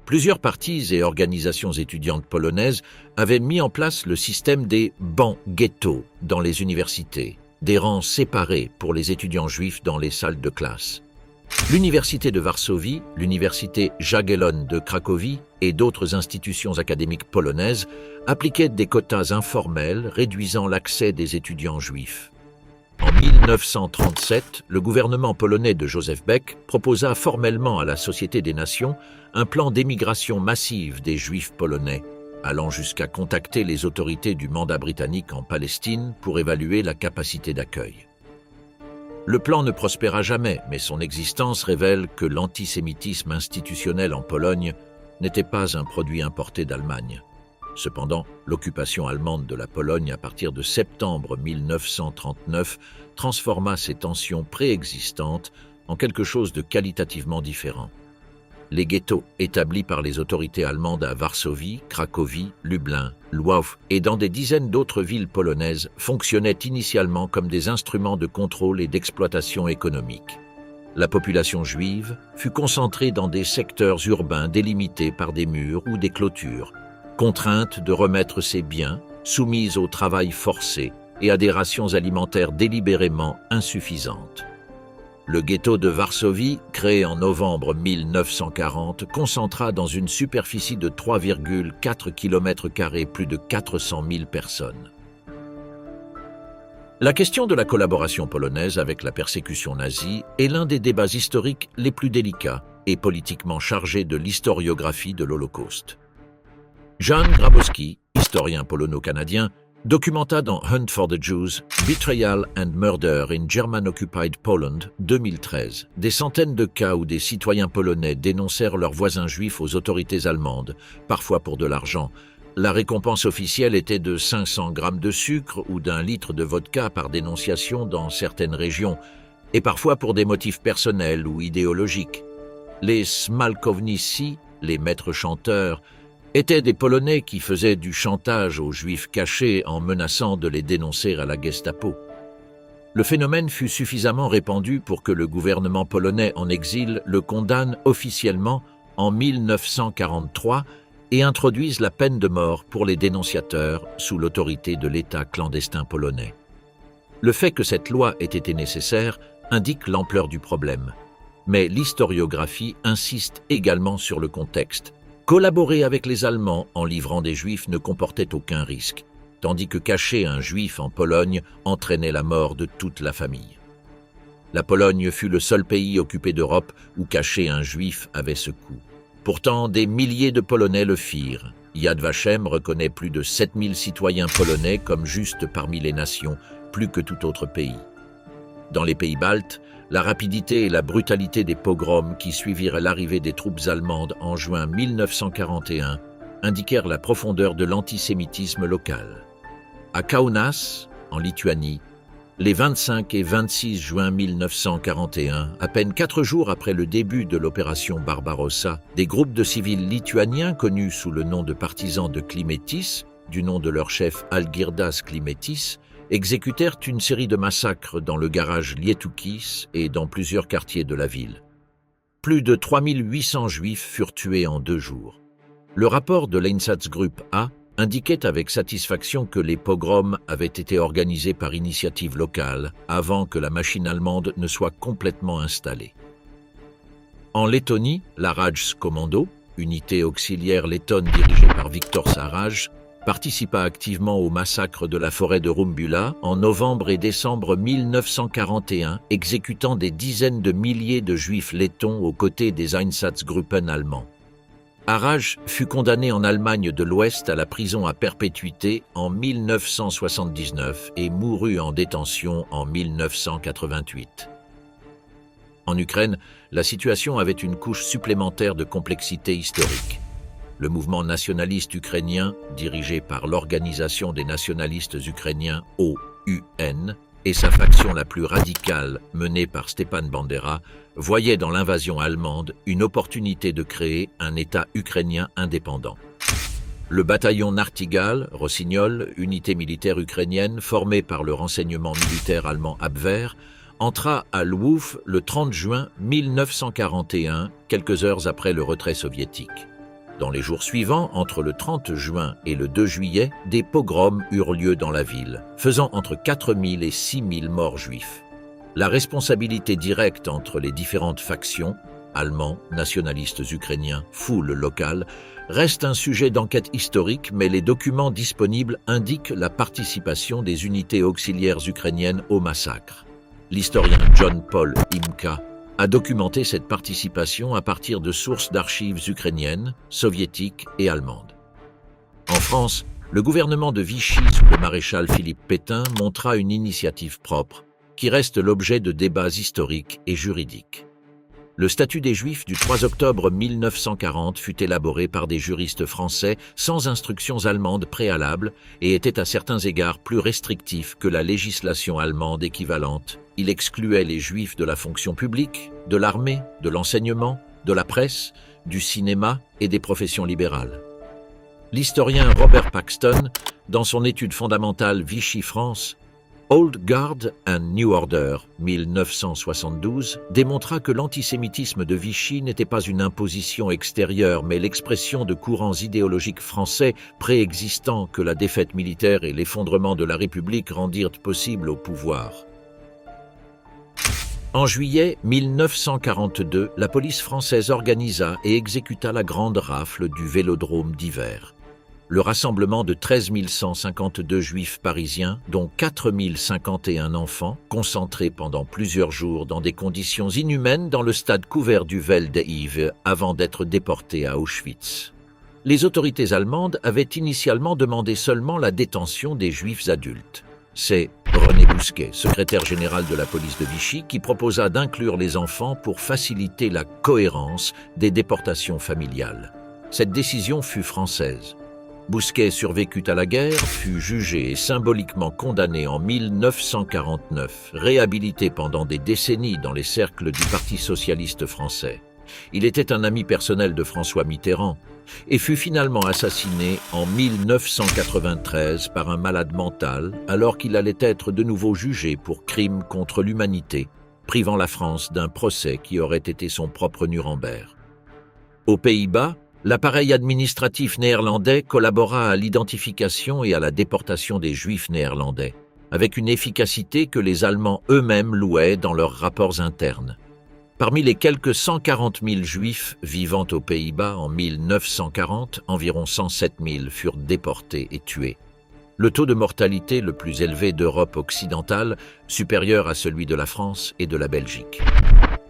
Plusieurs partis et organisations étudiantes polonaises avaient mis en place le système des bancs ghetto dans les universités, des rangs séparés pour les étudiants juifs dans les salles de classe. L'Université de Varsovie, l'Université Jagiellon de Cracovie et d'autres institutions académiques polonaises appliquaient des quotas informels réduisant l'accès des étudiants juifs. En 1937, le gouvernement polonais de Joseph Beck proposa formellement à la Société des Nations un plan d'émigration massive des Juifs polonais, allant jusqu'à contacter les autorités du mandat britannique en Palestine pour évaluer la capacité d'accueil. Le plan ne prospéra jamais, mais son existence révèle que l'antisémitisme institutionnel en Pologne n'était pas un produit importé d'Allemagne. Cependant, l'occupation allemande de la Pologne à partir de septembre 1939 transforma ces tensions préexistantes en quelque chose de qualitativement différent. Les ghettos établis par les autorités allemandes à Varsovie, Cracovie, Lublin, Lwów et dans des dizaines d'autres villes polonaises fonctionnaient initialement comme des instruments de contrôle et d'exploitation économique. La population juive fut concentrée dans des secteurs urbains délimités par des murs ou des clôtures, contrainte de remettre ses biens, soumise au travail forcé et à des rations alimentaires délibérément insuffisantes. Le ghetto de Varsovie, créé en novembre 1940, concentra dans une superficie de 3,4 km² plus de 400 000 personnes. La question de la collaboration polonaise avec la persécution nazie est l'un des débats historiques les plus délicats et politiquement chargés de l'historiographie de l'Holocauste. Jan Grabowski, historien polono-canadien, documenta dans Hunt for the Jews, Betrayal and Murder in German-Occupied Poland 2013 des centaines de cas où des citoyens polonais dénoncèrent leurs voisins juifs aux autorités allemandes, parfois pour de l'argent. La récompense officielle était de 500 grammes de sucre ou d'1 litre de vodka par dénonciation dans certaines régions, et parfois pour des motifs personnels ou idéologiques. Les smalkownicy, les maîtres chanteurs, étaient des Polonais qui faisaient du chantage aux Juifs cachés en menaçant de les dénoncer à la Gestapo. Le phénomène fut suffisamment répandu pour que le gouvernement polonais en exil le condamne officiellement en 1943 et introduise la peine de mort pour les dénonciateurs sous l'autorité de l'État clandestin polonais. Le fait que cette loi ait été nécessaire indique l'ampleur du problème, mais l'historiographie insiste également sur le contexte. Collaborer avec les Allemands en livrant des Juifs ne comportait aucun risque, tandis que cacher un Juif en Pologne entraînait la mort de toute la famille. La Pologne fut le seul pays occupé d'Europe où cacher un Juif avait ce coût. Pourtant, des milliers de Polonais le firent. Yad Vashem reconnaît plus de 7000 citoyens polonais comme justes parmi les nations, plus que tout autre pays. Dans les pays baltes, la rapidité et la brutalité des pogroms qui suivirent l'arrivée des troupes allemandes en juin 1941 indiquèrent la profondeur de l'antisémitisme local. À Kaunas, en Lituanie, Les 25 et 26 juin 1941, à peine 4 jours après le début de l'opération Barbarossa, des groupes de civils lituaniens connus sous le nom de partisans de Klimetis, du nom de leur chef Algirdas Klimetis, exécutèrent une série de massacres dans le garage Lietūkis et dans plusieurs quartiers de la ville. Plus de 3800 juifs furent tués en 2 jours. Le rapport de l'Einsatzgruppe A indiquait avec satisfaction que les pogroms avaient été organisés par initiative locale avant que la machine allemande ne soit complètement installée. En Lettonie, la Rajskommando, unité auxiliaire lettonne dirigée par Viktor Sārājas, participa activement au massacre de la forêt de Rumbula en novembre et décembre 1941, exécutant des dizaines de milliers de juifs lettons aux côtés des Einsatzgruppen allemands. Sārājas fut condamné en Allemagne de l'Ouest à la prison à perpétuité en 1979 et mourut en détention en 1988. En Ukraine, la situation avait une couche supplémentaire de complexité historique. Le mouvement nationaliste ukrainien, dirigé par l'Organisation des nationalistes ukrainiens OUN, et sa faction la plus radicale, menée par Stepan Bandera, voyait dans l'invasion allemande une opportunité de créer un État ukrainien indépendant. Le bataillon Nachtigall, Rossignol, unité militaire ukrainienne formée par le renseignement militaire allemand Abwehr, entra à Lwów le 30 juin 1941, quelques heures après le retrait soviétique. Dans les jours suivants, entre le 30 juin et le 2 juillet, des pogroms eurent lieu dans la ville, faisant entre 4000 et 6000 morts juifs. La responsabilité directe entre les différentes factions, allemands, nationalistes ukrainiens, foule locale, reste un sujet d'enquête historique, mais les documents disponibles indiquent la participation des unités auxiliaires ukrainiennes au massacre. L'historien John Paul Imka a documenté cette participation à partir de sources d'archives ukrainiennes, soviétiques et allemandes. En France, le gouvernement de Vichy sous le maréchal Philippe Pétain montra une initiative propre, qui reste l'objet de débats historiques et juridiques. Le statut des Juifs du 3 octobre 1940 fut élaboré par des juristes français sans instructions allemandes préalables et était à certains égards plus restrictif que la législation allemande équivalente. Il excluait les Juifs de la fonction publique, de l'armée, de l'enseignement, de la presse, du cinéma et des professions libérales. L'historien Robert Paxton, dans son étude fondamentale Vichy-France, Old Guard and New Order, 1972, démontra que l'antisémitisme de Vichy n'était pas une imposition extérieure, mais l'expression de courants idéologiques français préexistants que la défaite militaire et l'effondrement de la République rendirent possible au pouvoir. En juillet 1942, la police française organisa et exécuta la grande rafle du Vélodrome d'hiver. Le rassemblement de 13 152 juifs parisiens, dont 4 051 enfants, concentrés pendant plusieurs jours dans des conditions inhumaines dans le stade couvert du Vel d'Hiv avant d'être déportés à Auschwitz. Les autorités allemandes avaient initialement demandé seulement la détention des juifs adultes. C'est René Bousquet, secrétaire général de la police de Vichy, qui proposa d'inclure les enfants pour faciliter la cohérence des déportations familiales. Cette décision fut française. Bousquet survécut à la guerre, fut jugé et symboliquement condamné en 1949, réhabilité pendant des décennies dans les cercles du Parti socialiste français. Il était un ami personnel de François Mitterrand et fut finalement assassiné en 1993 par un malade mental alors qu'il allait être de nouveau jugé pour crime contre l'humanité, privant la France d'un procès qui aurait été son propre Nuremberg. Aux Pays-Bas, l'appareil administratif néerlandais collabora à l'identification et à la déportation des Juifs néerlandais, avec une efficacité que les Allemands eux-mêmes louaient dans leurs rapports internes. Parmi les quelques 140 000 Juifs vivant aux Pays-Bas en 1940, environ 107 000 furent déportés et tués. Le taux de mortalité le plus élevé d'Europe occidentale, supérieur à celui de la France et de la Belgique.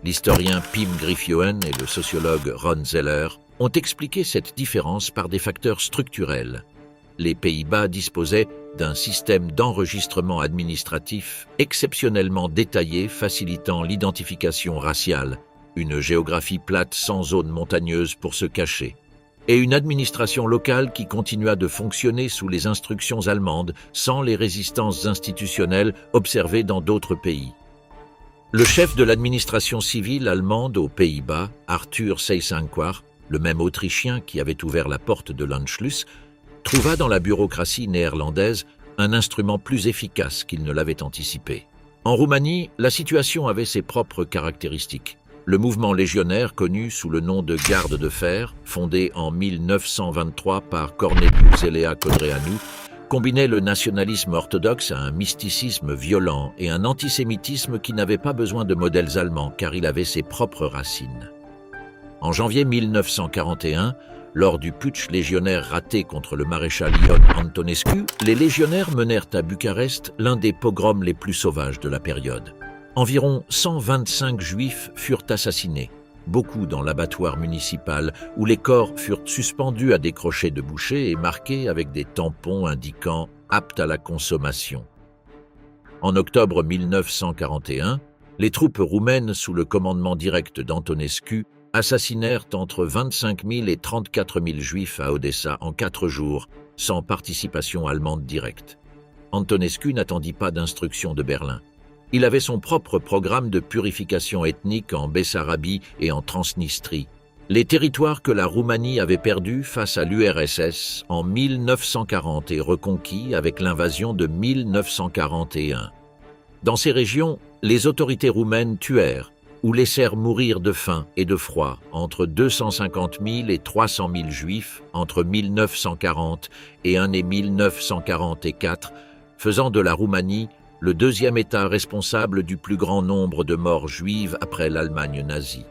L'historien Pim Griffioen et le sociologue Ron Zeller ont expliqué cette différence par des facteurs structurels. Les Pays-Bas disposaient d'un système d'enregistrement administratif exceptionnellement détaillé facilitant l'identification raciale, une géographie plate sans zone montagneuse pour se cacher. et une administration locale qui continua de fonctionner sous les instructions allemandes sans les résistances institutionnelles observées dans d'autres pays. Le chef de l'administration civile allemande aux Pays-Bas, Arthur Seyss-Inquart, le même Autrichien qui avait ouvert la porte de l'Anschluss, trouva dans la bureaucratie néerlandaise un instrument plus efficace qu'il ne l'avait anticipé. En Roumanie, la situation avait ses propres caractéristiques. Le mouvement légionnaire, connu sous le nom de Garde de fer, fondé en 1923 par Corneliu Elea Codreanu, combinait le nationalisme orthodoxe à un mysticisme violent et un antisémitisme qui n'avait pas besoin de modèles allemands car il avait ses propres racines. En janvier 1941, lors du putsch légionnaire raté contre le maréchal Ion Antonescu, les légionnaires menèrent à Bucarest l'un des pogroms les plus sauvages de la période. Environ 125 juifs furent assassinés, beaucoup dans l'abattoir municipal où les corps furent suspendus à des crochets de boucher et marqués avec des tampons indiquant « apte à la consommation ». En octobre 1941, les troupes roumaines sous le commandement direct d'Antonescu assassinèrent entre 25 000 et 34 000 juifs à Odessa en 4 jours, sans participation allemande directe. Antonescu n'attendit pas d'instructions de Berlin. Il avait son propre programme de purification ethnique en Bessarabie et en Transnistrie, les territoires que la Roumanie avait perdus face à l'URSS en 1940 et reconquis avec l'invasion de 1941. Dans ces régions, les autorités roumaines tuèrent ou laissèrent mourir de faim et de froid entre 250 000 et 300 000 juifs entre 1940 et 1944, faisant de la Roumanie le deuxième État responsable du plus grand nombre de morts juives après l'Allemagne nazie.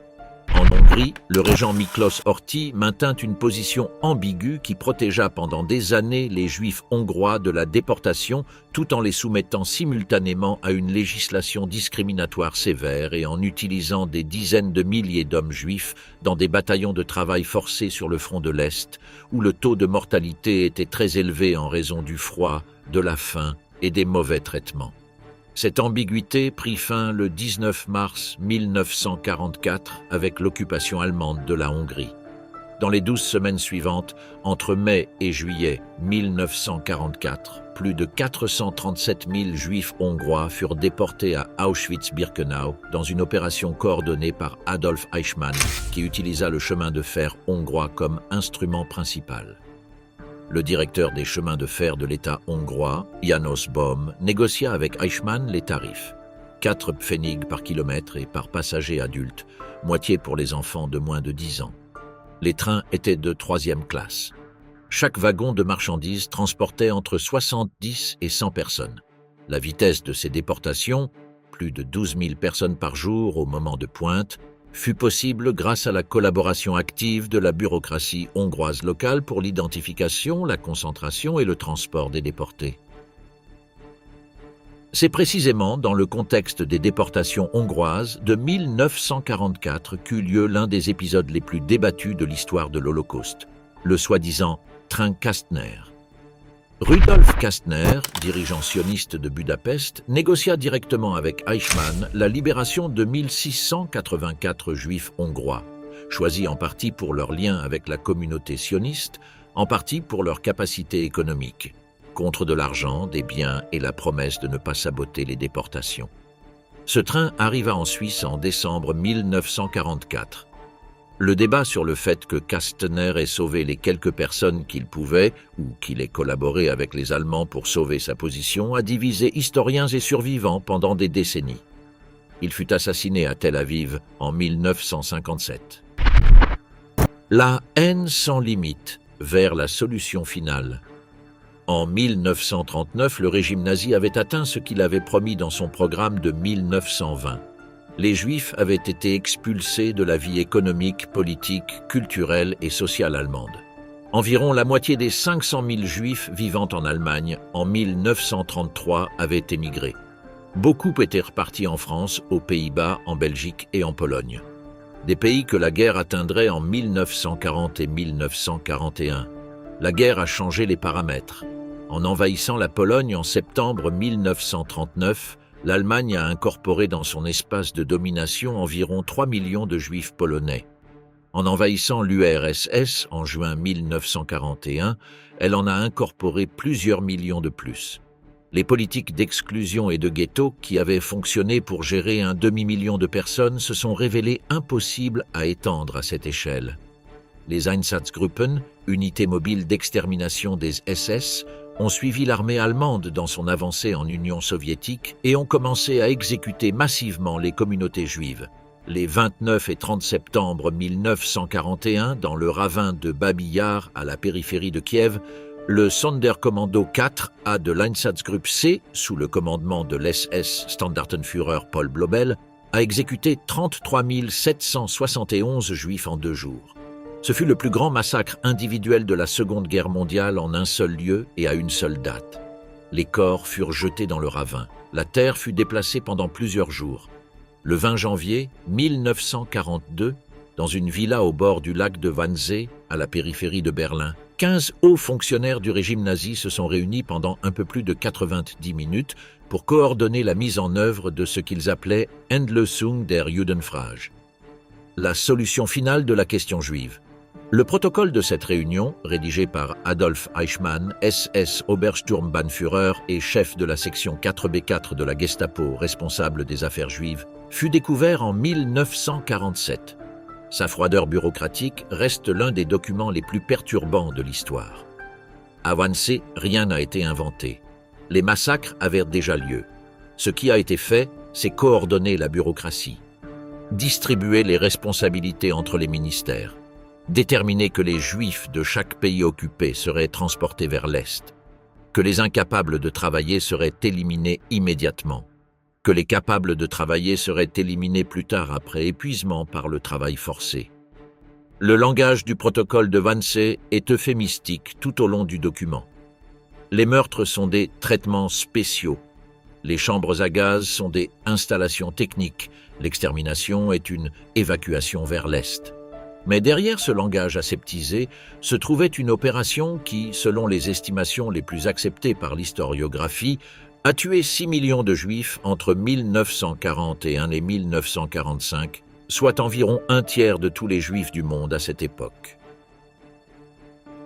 En Hongrie, le régent Miklos Horthy maintint une position ambiguë qui protégea pendant des années les Juifs hongrois de la déportation tout en les soumettant simultanément à une législation discriminatoire sévère et en utilisant des dizaines de milliers d'hommes juifs dans des bataillons de travail forcés sur le front de l'Est, où le taux de mortalité était très élevé en raison du froid, de la faim et des mauvais traitements. Cette ambiguïté prit fin le 19 mars 1944 avec l'occupation allemande de la Hongrie. Dans les 12 semaines suivantes, entre mai et juillet 1944, plus de 437 000 juifs hongrois furent déportés à Auschwitz-Birkenau dans une opération coordonnée par Adolf Eichmann, qui utilisa le chemin de fer hongrois comme instrument principal. Le directeur des chemins de fer de l'État hongrois, János Böhm, négocia avec Eichmann les tarifs. 4 pfennig par kilomètre et par passager adulte, moitié pour les enfants de moins de 10 ans. Les trains étaient de 3e classe. Chaque wagon de marchandises transportait entre 70 et 100 personnes. La vitesse de ces déportations, plus de 12 000 personnes par jour au moment de pointe, fut possible grâce à la collaboration active de la bureaucratie hongroise locale pour l'identification, la concentration et le transport des déportés. C'est précisément dans le contexte des déportations hongroises de 1944 qu'eut lieu l'un des épisodes les plus débattus de l'histoire de l'Holocauste, le soi-disant train Kastner. Rudolf Kastner, dirigeant sioniste de Budapest, négocia directement avec Eichmann la libération de 1684 juifs hongrois, choisis en partie pour leur lien avec la communauté sioniste, en partie pour leur capacité économique, contre de l'argent, des biens et la promesse de ne pas saboter les déportations. Ce train arriva en Suisse en décembre 1944. Le débat sur le fait que Kastner ait sauvé les quelques personnes qu'il pouvait, ou qu'il ait collaboré avec les Allemands pour sauver sa position, a divisé historiens et survivants pendant des décennies. Il fut assassiné à Tel Aviv en 1957. La haine sans limite vers la solution finale. En 1939, le régime nazi avait atteint ce qu'il avait promis dans son programme de 1920. Les Juifs avaient été expulsés de la vie économique, politique, culturelle et sociale allemande. Environ la moitié des 500 000 Juifs vivant en Allemagne en 1933 avaient émigré. Beaucoup étaient repartis en France, aux Pays-Bas, en Belgique et en Pologne. Des pays que la guerre atteindrait en 1940 et 1941. La guerre a changé les paramètres. En envahissant la Pologne en septembre 1939, l'Allemagne a incorporé dans son espace de domination environ 3 millions de Juifs polonais. En envahissant l'URSS en juin 1941, elle en a incorporé plusieurs millions de plus. Les politiques d'exclusion et de ghetto qui avaient fonctionné pour gérer un demi-million de personnes se sont révélées impossibles à étendre à cette échelle. Les Einsatzgruppen, unités mobiles d'extermination des SS, ont suivi l'armée allemande dans son avancée en Union soviétique et ont commencé à exécuter massivement les communautés juives. Les 29 et 30 septembre 1941, dans le ravin de Babi Yar, à la périphérie de Kiev, le Sonderkommando 4A de l'Einsatzgruppe C, sous le commandement de l'SS Standartenführer Paul Blobel, a exécuté 33 771 juifs en 2 jours. Ce fut le plus grand massacre individuel de la Seconde Guerre mondiale en un seul lieu et à une seule date. Les corps furent jetés dans le ravin. La terre fut déplacée pendant plusieurs jours. Le 20 janvier 1942, dans une villa au bord du lac de Wannsee, à la périphérie de Berlin, 15 hauts fonctionnaires du régime nazi se sont réunis pendant un peu plus de 90 minutes pour coordonner la mise en œuvre de ce qu'ils appelaient « Endlösung der Judenfrage », la solution finale de la question juive. Le protocole de cette réunion, rédigé par Adolf Eichmann, SS Obersturmbannführer et chef de la section 4B4 de la Gestapo responsable des affaires juives, fut découvert en 1947. Sa froideur bureaucratique reste l'un des documents les plus perturbants de l'histoire. À Wannsee, rien n'a été inventé. Les massacres avaient déjà lieu. Ce qui a été fait, c'est coordonner la bureaucratie, distribuer les responsabilités entre les ministères, déterminer que les Juifs de chaque pays occupé seraient transportés vers l'Est, que les incapables de travailler seraient éliminés immédiatement, que les capables de travailler seraient éliminés plus tard après épuisement par le travail forcé. Le langage du protocole de Wannsee est euphémistique tout au long du document. Les meurtres sont des traitements spéciaux. Les chambres à gaz sont des installations techniques. L'extermination est une évacuation vers l'Est. Mais derrière ce langage aseptisé se trouvait une opération qui, selon les estimations les plus acceptées par l'historiographie, a tué 6 millions de Juifs entre 1941 et 1945, soit environ un tiers de tous les Juifs du monde à cette époque.